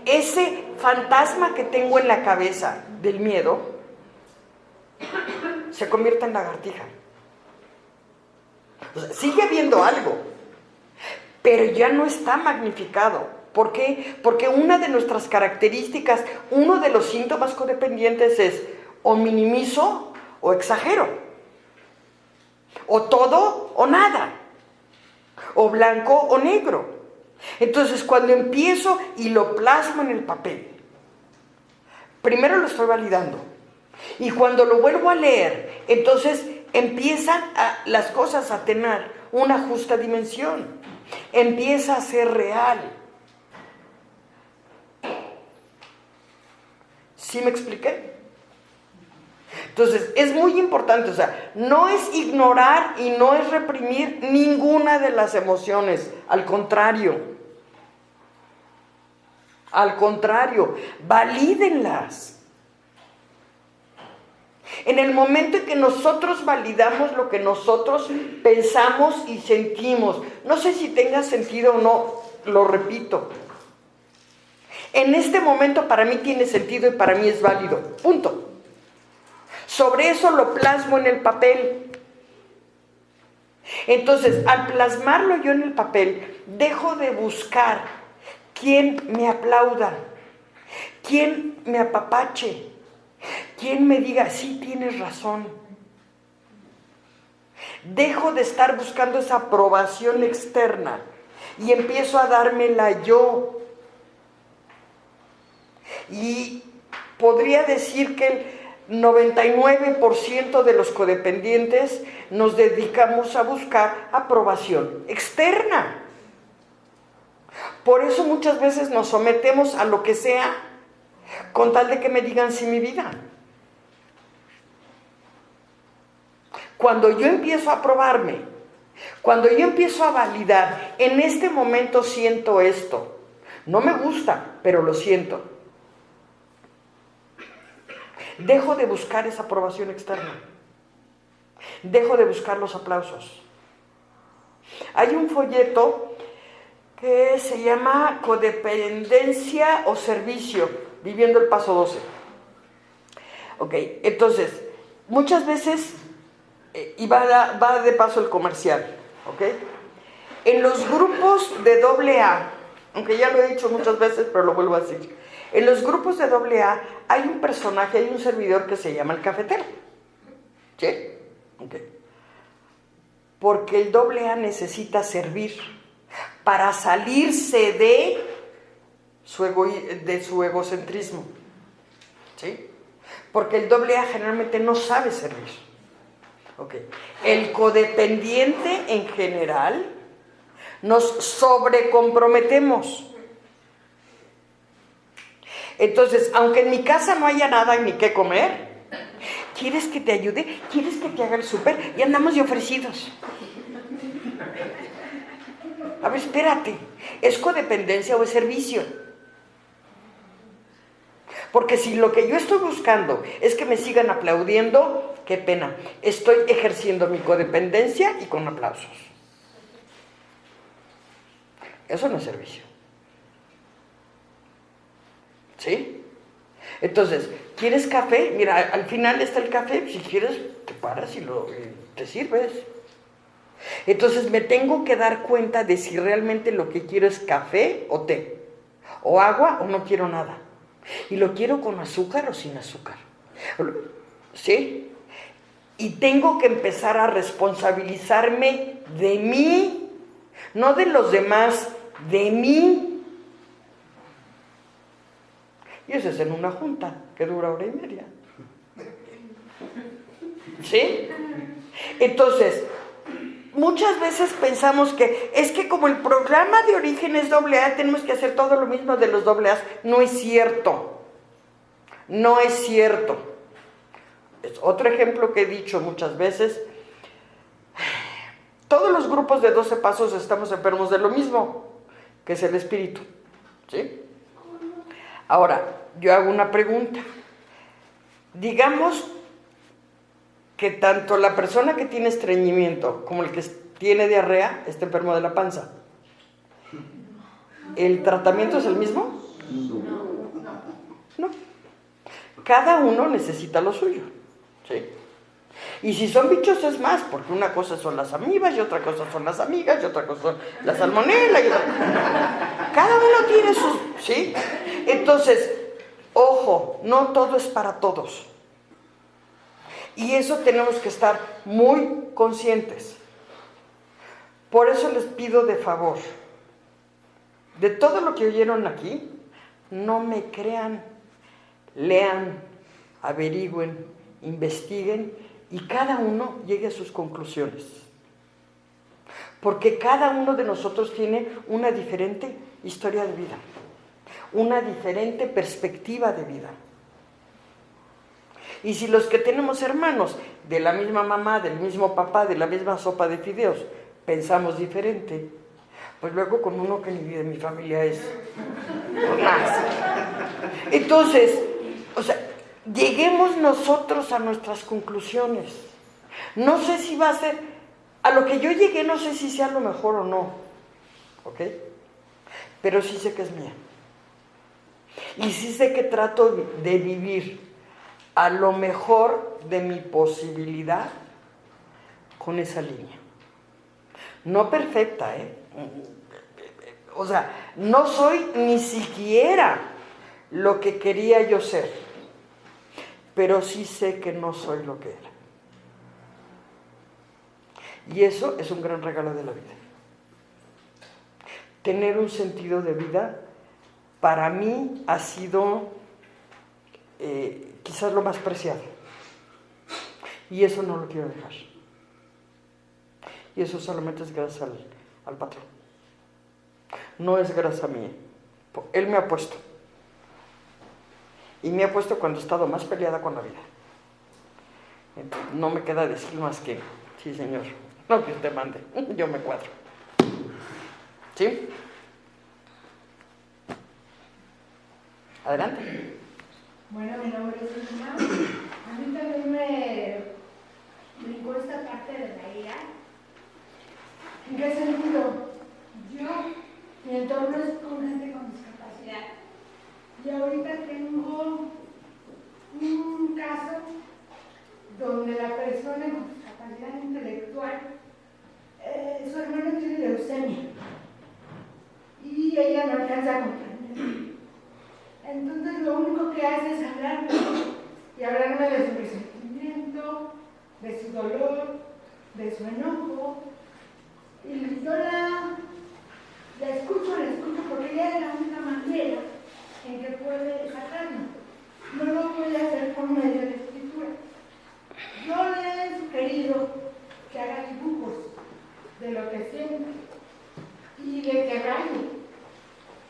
ese fantasma que tengo en la cabeza del miedo se convierte en lagartija. O sea, sigue habiendo algo, pero ya no está magnificado. ¿Por qué? Porque una de nuestras características, uno de los síntomas codependientes es o minimizo o exagero, o todo o nada, o blanco o negro. Entonces, cuando empiezo y lo plasmo en el papel, primero lo estoy validando. Y cuando lo vuelvo a leer, entonces empiezan las cosas a tener una justa dimensión. Empieza a ser real. ¿Sí me expliqué? Entonces, es muy importante, o sea, no es ignorar y no es reprimir ninguna de las emociones, al contrario. Al contrario, valídenlas. En el momento en que nosotros validamos lo que nosotros pensamos y sentimos, no sé si tenga sentido o no, lo repito. En este momento para mí tiene sentido y para mí es válido, punto. Sobre eso lo plasmo en el papel. Entonces, al plasmarlo yo en el papel, dejo de buscar quién me aplauda, quién me apapache, quién me diga, sí, tienes razón. Dejo de estar buscando esa aprobación externa y empiezo a dármela yo. Y podría decir que el 99% de los codependientes nos dedicamos a buscar aprobación externa. Por eso muchas veces nos sometemos a lo que sea con tal de que me digan sí mi vida. Cuando yo empiezo a aprobarme, cuando yo empiezo a validar, en este momento siento esto. No me gusta, pero lo siento. Dejo de buscar esa aprobación externa. Dejo de buscar los aplausos. Hay un folleto que se llama Codependencia o Servicio, viviendo el paso 12. Ok, entonces, muchas veces, y va de paso el comercial, ok. En los grupos de AA, aunque ya lo he dicho muchas veces, pero lo vuelvo a decir. En los grupos de AA hay un personaje, hay un servidor que se llama el cafetero. ¿Sí? Ok. Porque el AA necesita servir para salirse de su egocentrismo. ¿Sí? Porque el AA generalmente no sabe servir. Ok. El codependiente en general nos sobrecomprometemos. Entonces, aunque en mi casa no haya nada ni qué comer, ¿quieres que te ayude? ¿Quieres que te haga el súper? Y andamos de ofrecidos. A ver, espérate, ¿es codependencia o es servicio? Porque si lo que yo estoy buscando es que me sigan aplaudiendo, qué pena, estoy ejerciendo mi codependencia y con aplausos. Eso no es servicio. ¿Sí? Entonces, ¿quieres café? Mira, al final está el café, si quieres te paras y te sirves. Entonces me tengo que dar cuenta de si realmente lo que quiero es café o té. o agua o no quiero nada. Y lo quiero con azúcar o sin azúcar. ¿Sí? Y tengo que empezar a responsabilizarme de mí, no de los demás, de mí. Y eso es en una junta que dura 1:30. ¿Sí? Entonces, muchas veces pensamos que es que como el programa de origen es AA, tenemos que hacer todo lo mismo de los AA. No es cierto. No es cierto. Es otro ejemplo que he dicho muchas veces. Todos los grupos de 12 pasos estamos enfermos de lo mismo, que es el espíritu. ¿Sí? Ahora, yo hago una pregunta. Digamos que tanto la persona que tiene estreñimiento como el que tiene diarrea está enfermo de la panza. ¿El tratamiento es el mismo? No. Cada uno necesita lo suyo. ¿Sí? Y si son bichos es más, porque una cosa son las amibas y otra cosa son las amigas y otra cosa son la salmonela. Cada uno tiene sus... ¿Sí? Entonces, ojo, no todo es para todos. Y eso tenemos que estar muy conscientes. Por eso les pido de favor, de todo lo que oyeron aquí, no me crean, lean, averigüen, investiguen y cada uno llegue a sus conclusiones. Porque cada uno de nosotros tiene una diferente historia de vida, una diferente perspectiva de vida. Y si los que tenemos hermanos de la misma mamá, del mismo papá, de la misma sopa de fideos, pensamos diferente, pues luego con uno que ni de mi familia es más. Entonces, o sea, lleguemos nosotros a nuestras conclusiones. No sé si va a ser, a lo que yo llegué no sé si sea lo mejor o no, ¿ok? Pero sí sé que es mía. Y sí sé que trato de vivir a lo mejor de mi posibilidad con esa línea. No perfecta, ¿eh? O sea, no soy ni siquiera lo que quería yo ser, pero sí sé que no soy lo que era. Y eso es un gran regalo de la vida. Tener un sentido de vida, para mí ha sido quizás lo más preciado. Y eso no lo quiero dejar. Y eso solamente es gracias al patrón. No es gracias a mí. Él me ha puesto. Y me ha puesto cuando he estado más peleada con la vida. Entonces, no me queda decir más que, sí señor, no que usted mande, yo me cuadro. ¿Sí? Adelante. Bueno, mi nombre es Luna. A mí también me brincó esta parte de la IA. ¿En qué sentido? Yo, mi entorno es con gente con discapacidad. Y ahorita tengo un caso donde la persona con discapacidad intelectual, su hermano tiene leucemia. Y ella no alcanza a comprender. Entonces lo único que hace es hablarme y hablarme de su resentimiento, de su dolor, de su enojo. Y yo la escucho porque ella es la única manera en que puede sacarme. No lo puede hacer por medio de escritura. Yo le he sugerido que haga dibujos de lo que siente y de que raye,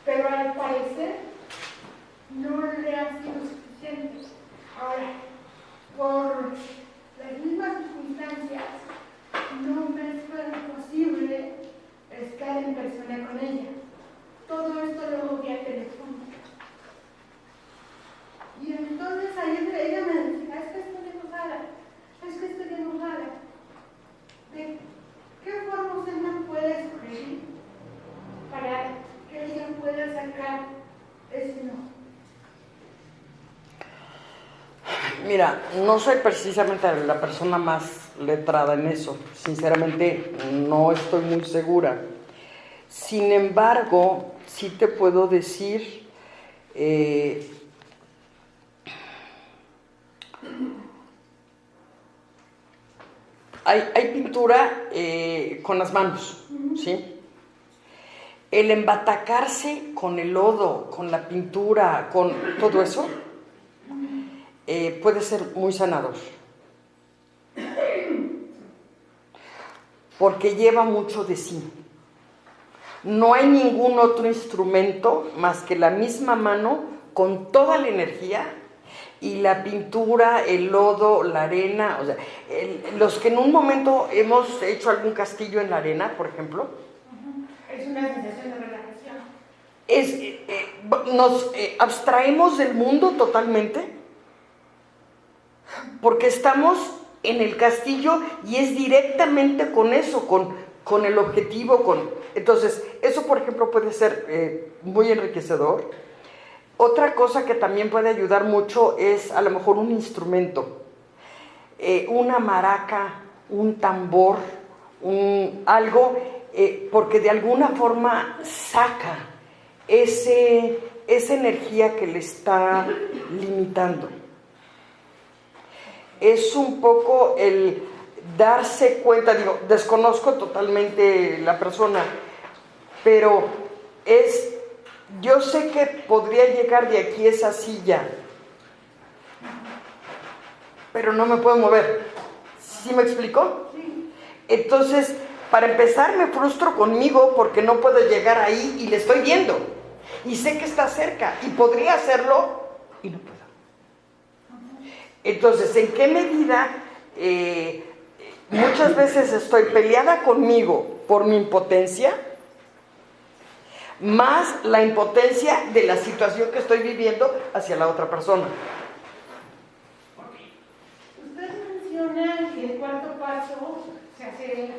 pero al parecer no le ha sido suficiente. Ahora, por las mismas circunstancias, no me fue posible estar en persona con ella. Todo esto luego vía telefónica. Y entonces ahí ella me decía, es que estoy enojada. ¿De qué forma usted me puede sugerir para que ella pueda sacar ese enojo? Mira, no soy precisamente la persona más letrada en eso. Sinceramente, no estoy muy segura. Sin embargo, sí te puedo decir Hay pintura con las manos, ¿sí? El embatacarse con el lodo, con la pintura, con todo eso, puede ser muy sanador. Porque lleva mucho de sí. No hay ningún otro instrumento más que la misma mano con toda la energía y la pintura, el lodo, la arena. O sea, los que en un momento hemos hecho algún castillo en la arena, por ejemplo, es una sensación de relajación. Nos abstraemos del mundo totalmente porque estamos en el castillo y es directamente con eso, con el objetivo. Entonces, eso por ejemplo puede ser muy enriquecedor. Otra cosa que también puede ayudar mucho es a lo mejor un instrumento, una maraca, un tambor, algo, porque de alguna forma saca esa energía que le está limitando. Es un poco el darse cuenta, digo, desconozco totalmente la persona, pero yo sé que podría llegar de aquí a esa silla, pero no me puedo mover. ¿Sí me explico? Sí. Entonces, para empezar, me frustro conmigo porque no puedo llegar ahí y le estoy viendo. Y sé que está cerca y podría hacerlo y no puedo. Entonces, ¿en qué medida muchas veces estoy peleada conmigo por mi impotencia, más la impotencia de la situación que estoy viviendo hacia la otra persona? Usted menciona que el cuarto paso se hace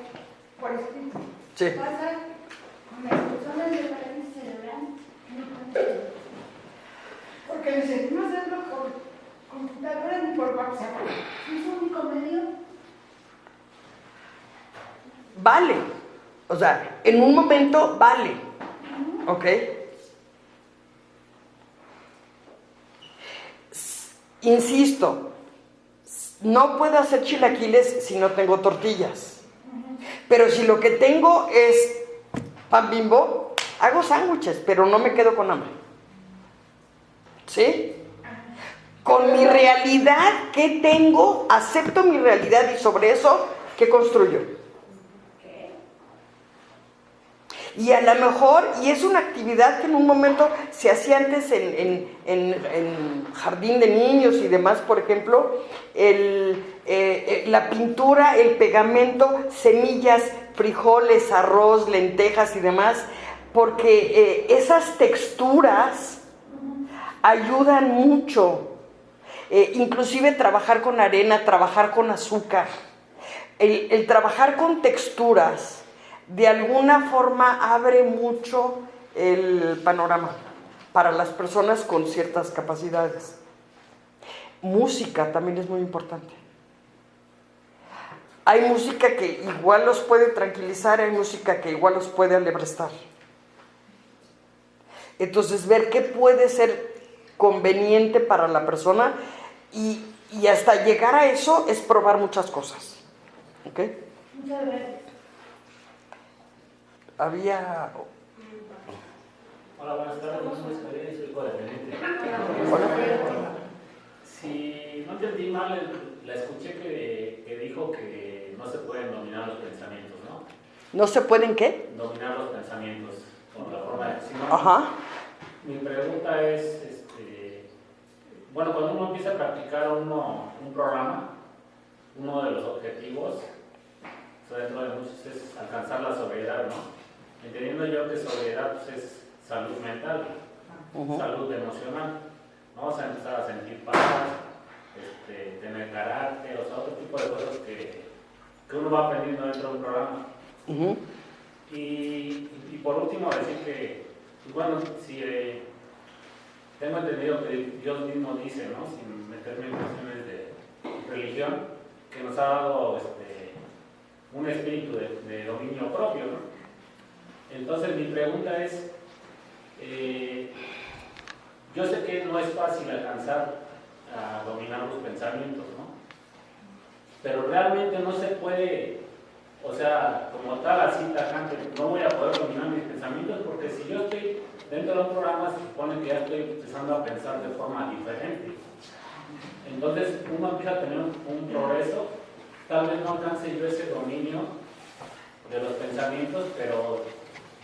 por escrito. Sí. Pasa con las personas de parálisis cerebral que no pueden hacerlo. Porque les seguimos hacerlo por computadora ni por WhatsApp. ¿Es un único medio? Vale. O sea, en un momento vale. ¿Ok? Insisto, no puedo hacer chilaquiles si no tengo tortillas. Pero si lo que tengo es pan Bimbo, hago sándwiches, pero no me quedo con hambre. ¿Sí? Con mi realidad, ¿qué tengo? Acepto mi realidad y sobre eso, ¿qué construyo? Y a lo mejor, y es una actividad que en un momento se hacía antes en jardín de niños y demás, por ejemplo, la pintura, el pegamento, semillas, frijoles, arroz, lentejas y demás, porque esas texturas ayudan mucho. Inclusive trabajar con arena, trabajar con azúcar, el trabajar con texturas de alguna forma abre mucho el panorama para las personas con ciertas capacidades. Música también es muy importante. Hay música que igual los puede tranquilizar, hay música que igual los puede alebrestar. Entonces, ver qué puede ser conveniente para la persona y hasta llegar a eso es probar muchas cosas. ¿Ok? Muchas gracias. Había... Hola, buenas tardes, mi nombre es Javier, soy codependiente. Hola. Si no entendí mal, la escuché que dijo que no se pueden dominar los pensamientos, ¿no? ¿No se pueden qué? Dominar los pensamientos con la forma de acción. Ajá. Mi pregunta es, bueno, cuando uno empieza a practicar un programa, uno de los objetivos, o sea, dentro de muchos, es alcanzar la sobriedad, ¿no? Entendiendo yo que sobriedad pues, es salud mental, salud emocional. Vamos a empezar a sentir paz, tener carácter, o sea, otro tipo de cosas que uno va aprendiendo dentro de un programa. Y por último, decir que, bueno, si tengo entendido que Dios mismo dice, ¿no? Sin meterme en cuestiones de religión, que nos ha dado un espíritu de dominio propio, ¿no? Entonces mi pregunta es, yo sé que no es fácil alcanzar a dominar los pensamientos, ¿no? Pero realmente no se puede, o sea, como tal así tajante, no voy a poder dominar mis pensamientos porque si yo estoy dentro de un programa se supone que ya estoy empezando a pensar de forma diferente. Entonces uno empieza a tener un progreso, tal vez no alcance yo ese dominio de los pensamientos, pero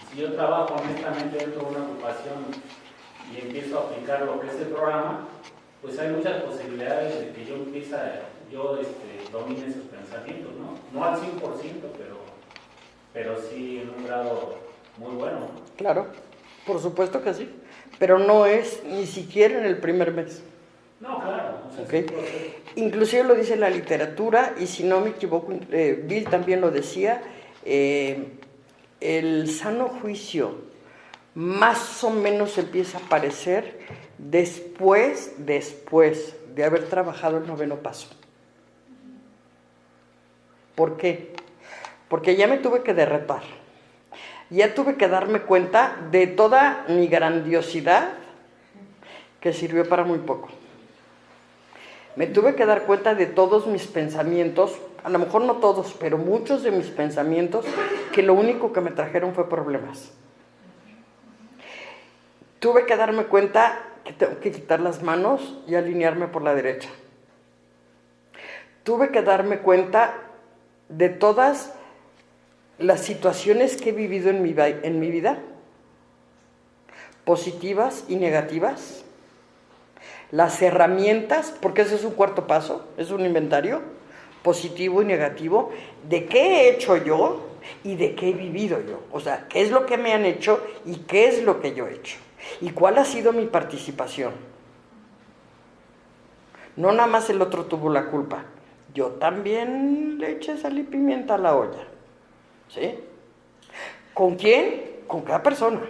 si yo trabajo honestamente dentro de una ocupación y empiezo a aplicar lo que es el programa, pues hay muchas posibilidades de que yo empiece domine esos pensamientos, ¿no? No al 100%, pero sí en un grado muy bueno. Claro, por supuesto que sí, pero no es ni siquiera en el primer mes. No, claro. O sea, ¿Okay? Inclusive lo dice la literatura, y si no me equivoco, Bill también lo decía, el sano juicio más o menos empieza a aparecer después de haber trabajado el 9º paso. ¿Por qué? Porque ya me tuve que derretar, ya tuve que darme cuenta de toda mi grandiosidad que sirvió para muy poco. Me tuve que dar cuenta de todos mis pensamientos, a lo mejor no todos, pero muchos de mis pensamientos, que lo único que me trajeron fue problemas. Tuve que darme cuenta que tengo que quitar las manos y alinearme por la derecha. Tuve que darme cuenta de todas las situaciones que he vivido en mi vida, positivas y negativas, las herramientas, porque ese es un 4º paso, es un inventario positivo y negativo, de qué he hecho yo y de qué he vivido yo. O sea, qué es lo que me han hecho y qué es lo que yo he hecho. Y cuál ha sido mi participación. No nada más el otro tuvo la culpa. Yo también le eché sal y pimienta a la olla. ¿Sí? ¿Con quién? Con cada persona.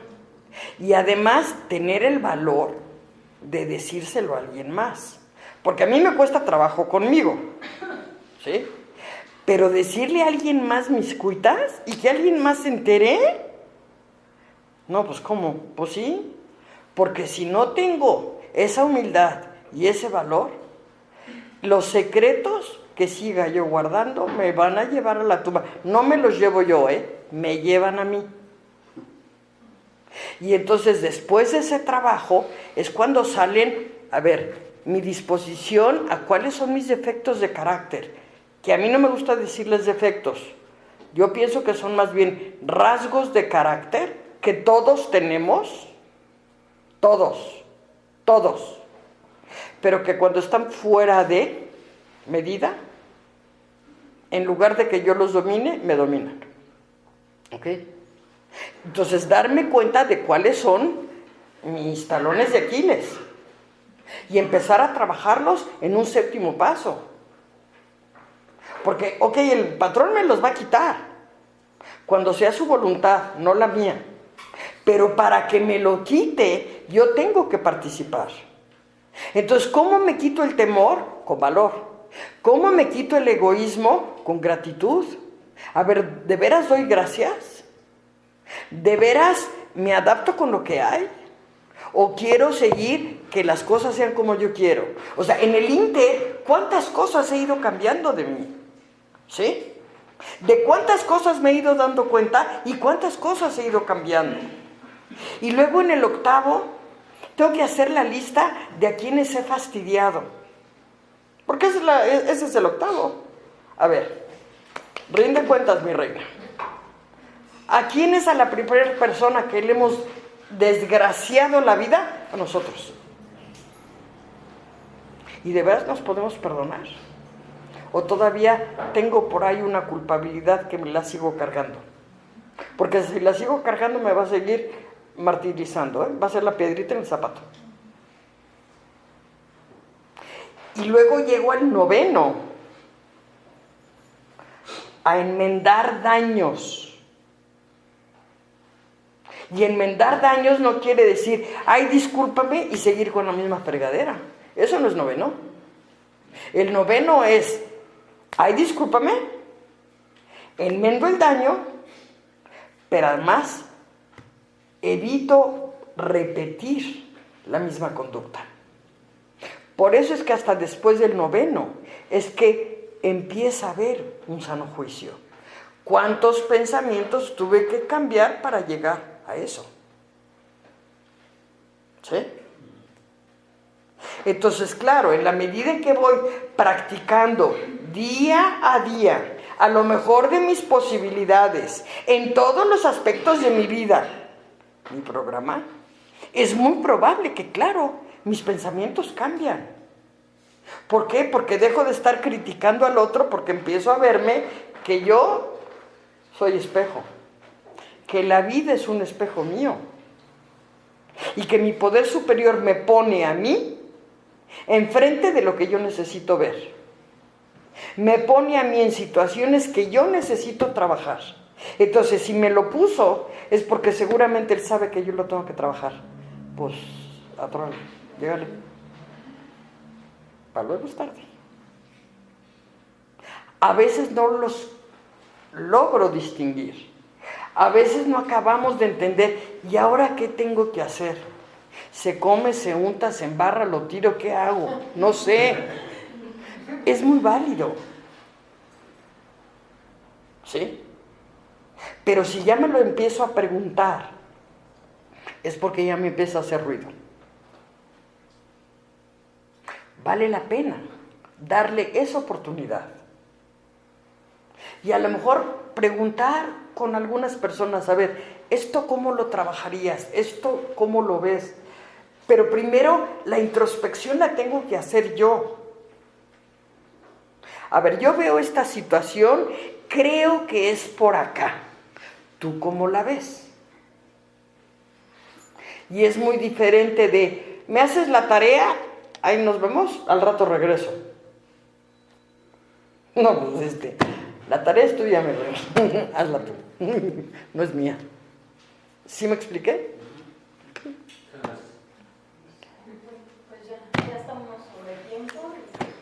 Y además tener el valor de decírselo a alguien más. Porque a mí me cuesta trabajo conmigo. ¿Sí? Pero decirle a alguien más mis cuitas y que alguien más se entere. No, pues ¿cómo? Pues sí. Porque si no tengo esa humildad y ese valor, los secretos que siga yo guardando me van a llevar a la tumba. No me los llevo yo, me llevan a mí. Y entonces después de ese trabajo es cuando salen, a ver, mi disposición a cuáles son mis defectos de carácter, que a mí no me gusta decirles defectos. Yo pienso que son más bien rasgos de carácter que todos tenemos, todos, pero que cuando están fuera de medida, en lugar de que yo los domine, me dominan. ¿Ok? Entonces, darme cuenta de cuáles son mis talones de Aquiles y empezar a trabajarlos en un 7º paso. Porque, ok, el patrón me los va a quitar cuando sea su voluntad, no la mía. Pero para que me lo quite, yo tengo que participar. Entonces, ¿cómo me quito el temor? Con valor. ¿Cómo me quito el egoísmo? Con gratitud. A ver, ¿de veras doy gracias? ¿De veras me adapto con lo que hay? ¿O quiero seguir que las cosas sean como yo quiero? O sea, en el inter, ¿cuántas cosas he ido cambiando de mí? ¿Sí? ¿De cuántas cosas me he ido dando cuenta y cuántas cosas he ido cambiando? Y luego en el 8º, tengo que hacer la lista de a quienes he fastidiado. Porque ese es el 8º. A ver, rinde cuentas, mi reina. ¿A quién es a la primera persona que le hemos desgraciado la vida? A nosotros. ¿Y de veras nos podemos perdonar? ¿O todavía tengo por ahí una culpabilidad que me la sigo cargando? Porque si la sigo cargando me va a seguir martirizando, va a ser la piedrita en el zapato. Y luego llego al 9º, a enmendar daños. Y enmendar daños no quiere decir, ay, discúlpame, y seguir con la misma fregadera. Eso no es 9º. El 9º es, ay, discúlpame, enmendo el daño, pero además evito repetir la misma conducta. Por eso es que hasta después del 9º es que empieza a haber un sano juicio. ¿Cuántos pensamientos tuve que cambiar para llegar a eso? ¿Sí? Entonces, claro, en la medida en que voy practicando día a día, a lo mejor de mis posibilidades, en todos los aspectos de mi vida, mi programa, es muy probable que, claro, mis pensamientos cambian. ¿Por qué? Porque dejo de estar criticando al otro, porque empiezo a verme que yo soy espejo, que la vida es un espejo mío y que mi poder superior me pone a mí enfrente de lo que yo necesito ver. Me pone a mí en situaciones que yo necesito trabajar. Entonces, si me lo puso, es porque seguramente él sabe que yo lo tengo que trabajar. Pues, atrás, llégale. Para luego es tarde. A veces no los logro distinguir. A veces no acabamos de entender. ¿Y ahora qué tengo que hacer? Se come, se unta, se embarra, lo tiro, ¿qué hago? No sé. Es muy válido. ¿Sí? Pero si ya me lo empiezo a preguntar, es porque ya me empieza a hacer ruido. Vale la pena darle esa oportunidad. Y a lo mejor preguntar con algunas personas, a ver, ¿esto cómo lo trabajarías? ¿Esto cómo lo ves? Pero primero la introspección la tengo que hacer yo. A ver, yo veo esta situación, creo que es por acá. ¿Tú cómo la ves? Y es muy diferente de, ¿me haces la tarea? Ahí nos vemos, al rato regreso. No, pues la tarea es tuya, me regreso. Hazla tú. No es mía. ¿Sí me expliqué? Pues ya estamos sobre el tiempo.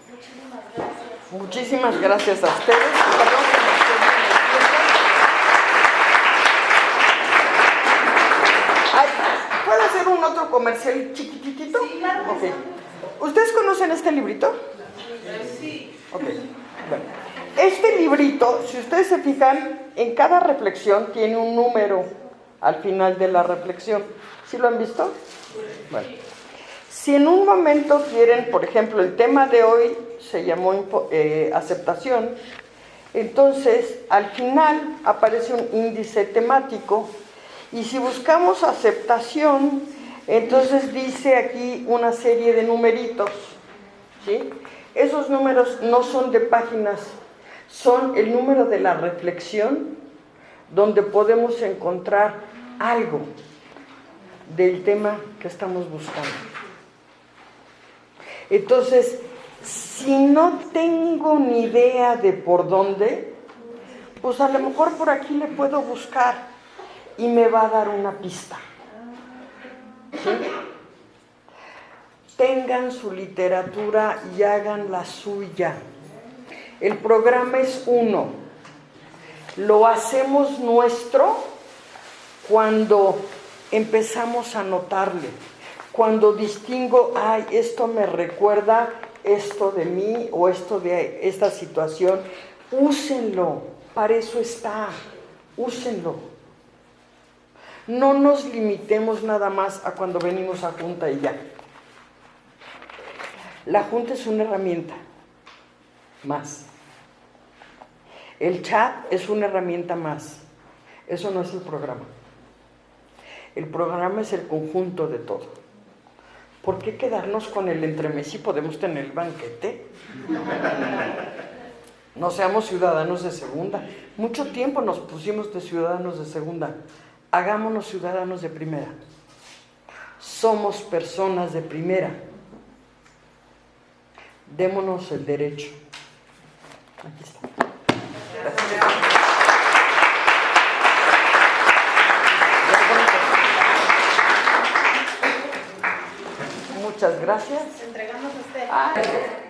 Muchísimas gracias. Muchísimas gracias a ustedes. Perdón que me extendí en el tiempo. Ay, ¿puedo hacer un otro comercial chiquitito? Sí, claro. Okay. ¿Ustedes conocen este librito? Sí. Ok, bueno. Este librito, si ustedes se fijan, en cada reflexión tiene un número al final de la reflexión. ¿Sí lo han visto? Bueno. Si en un momento quieren, por ejemplo, el tema de hoy se llamó aceptación, entonces al final aparece un índice temático y si buscamos aceptación, entonces dice aquí una serie de numeritos, ¿sí? Esos números no son de páginas, son el número de la reflexión donde podemos encontrar algo del tema que estamos buscando. Entonces, si no tengo ni idea de por dónde, pues a lo mejor por aquí le puedo buscar y me va a dar una pista. ¿Sí? Tengan su literatura y hagan la suya. El programa es uno. Lo hacemos nuestro cuando empezamos a notarle. Cuando distingo, ay, esto me recuerda esto de mí o esto de esta situación, úsenlo, para eso está, úsenlo. No nos limitemos nada más a cuando venimos a junta y ya. La junta es una herramienta más. El chat es una herramienta más. Eso no es el programa. El programa es el conjunto de todo. ¿Por qué quedarnos con el entremés si podemos tener el banquete? No seamos ciudadanos de segunda. Mucho tiempo nos pusimos de ciudadanos de segunda. Hagámonos ciudadanos de primera. Somos personas de primera. Démonos el derecho. Aquí está. Muchas gracias. Entregamos a usted.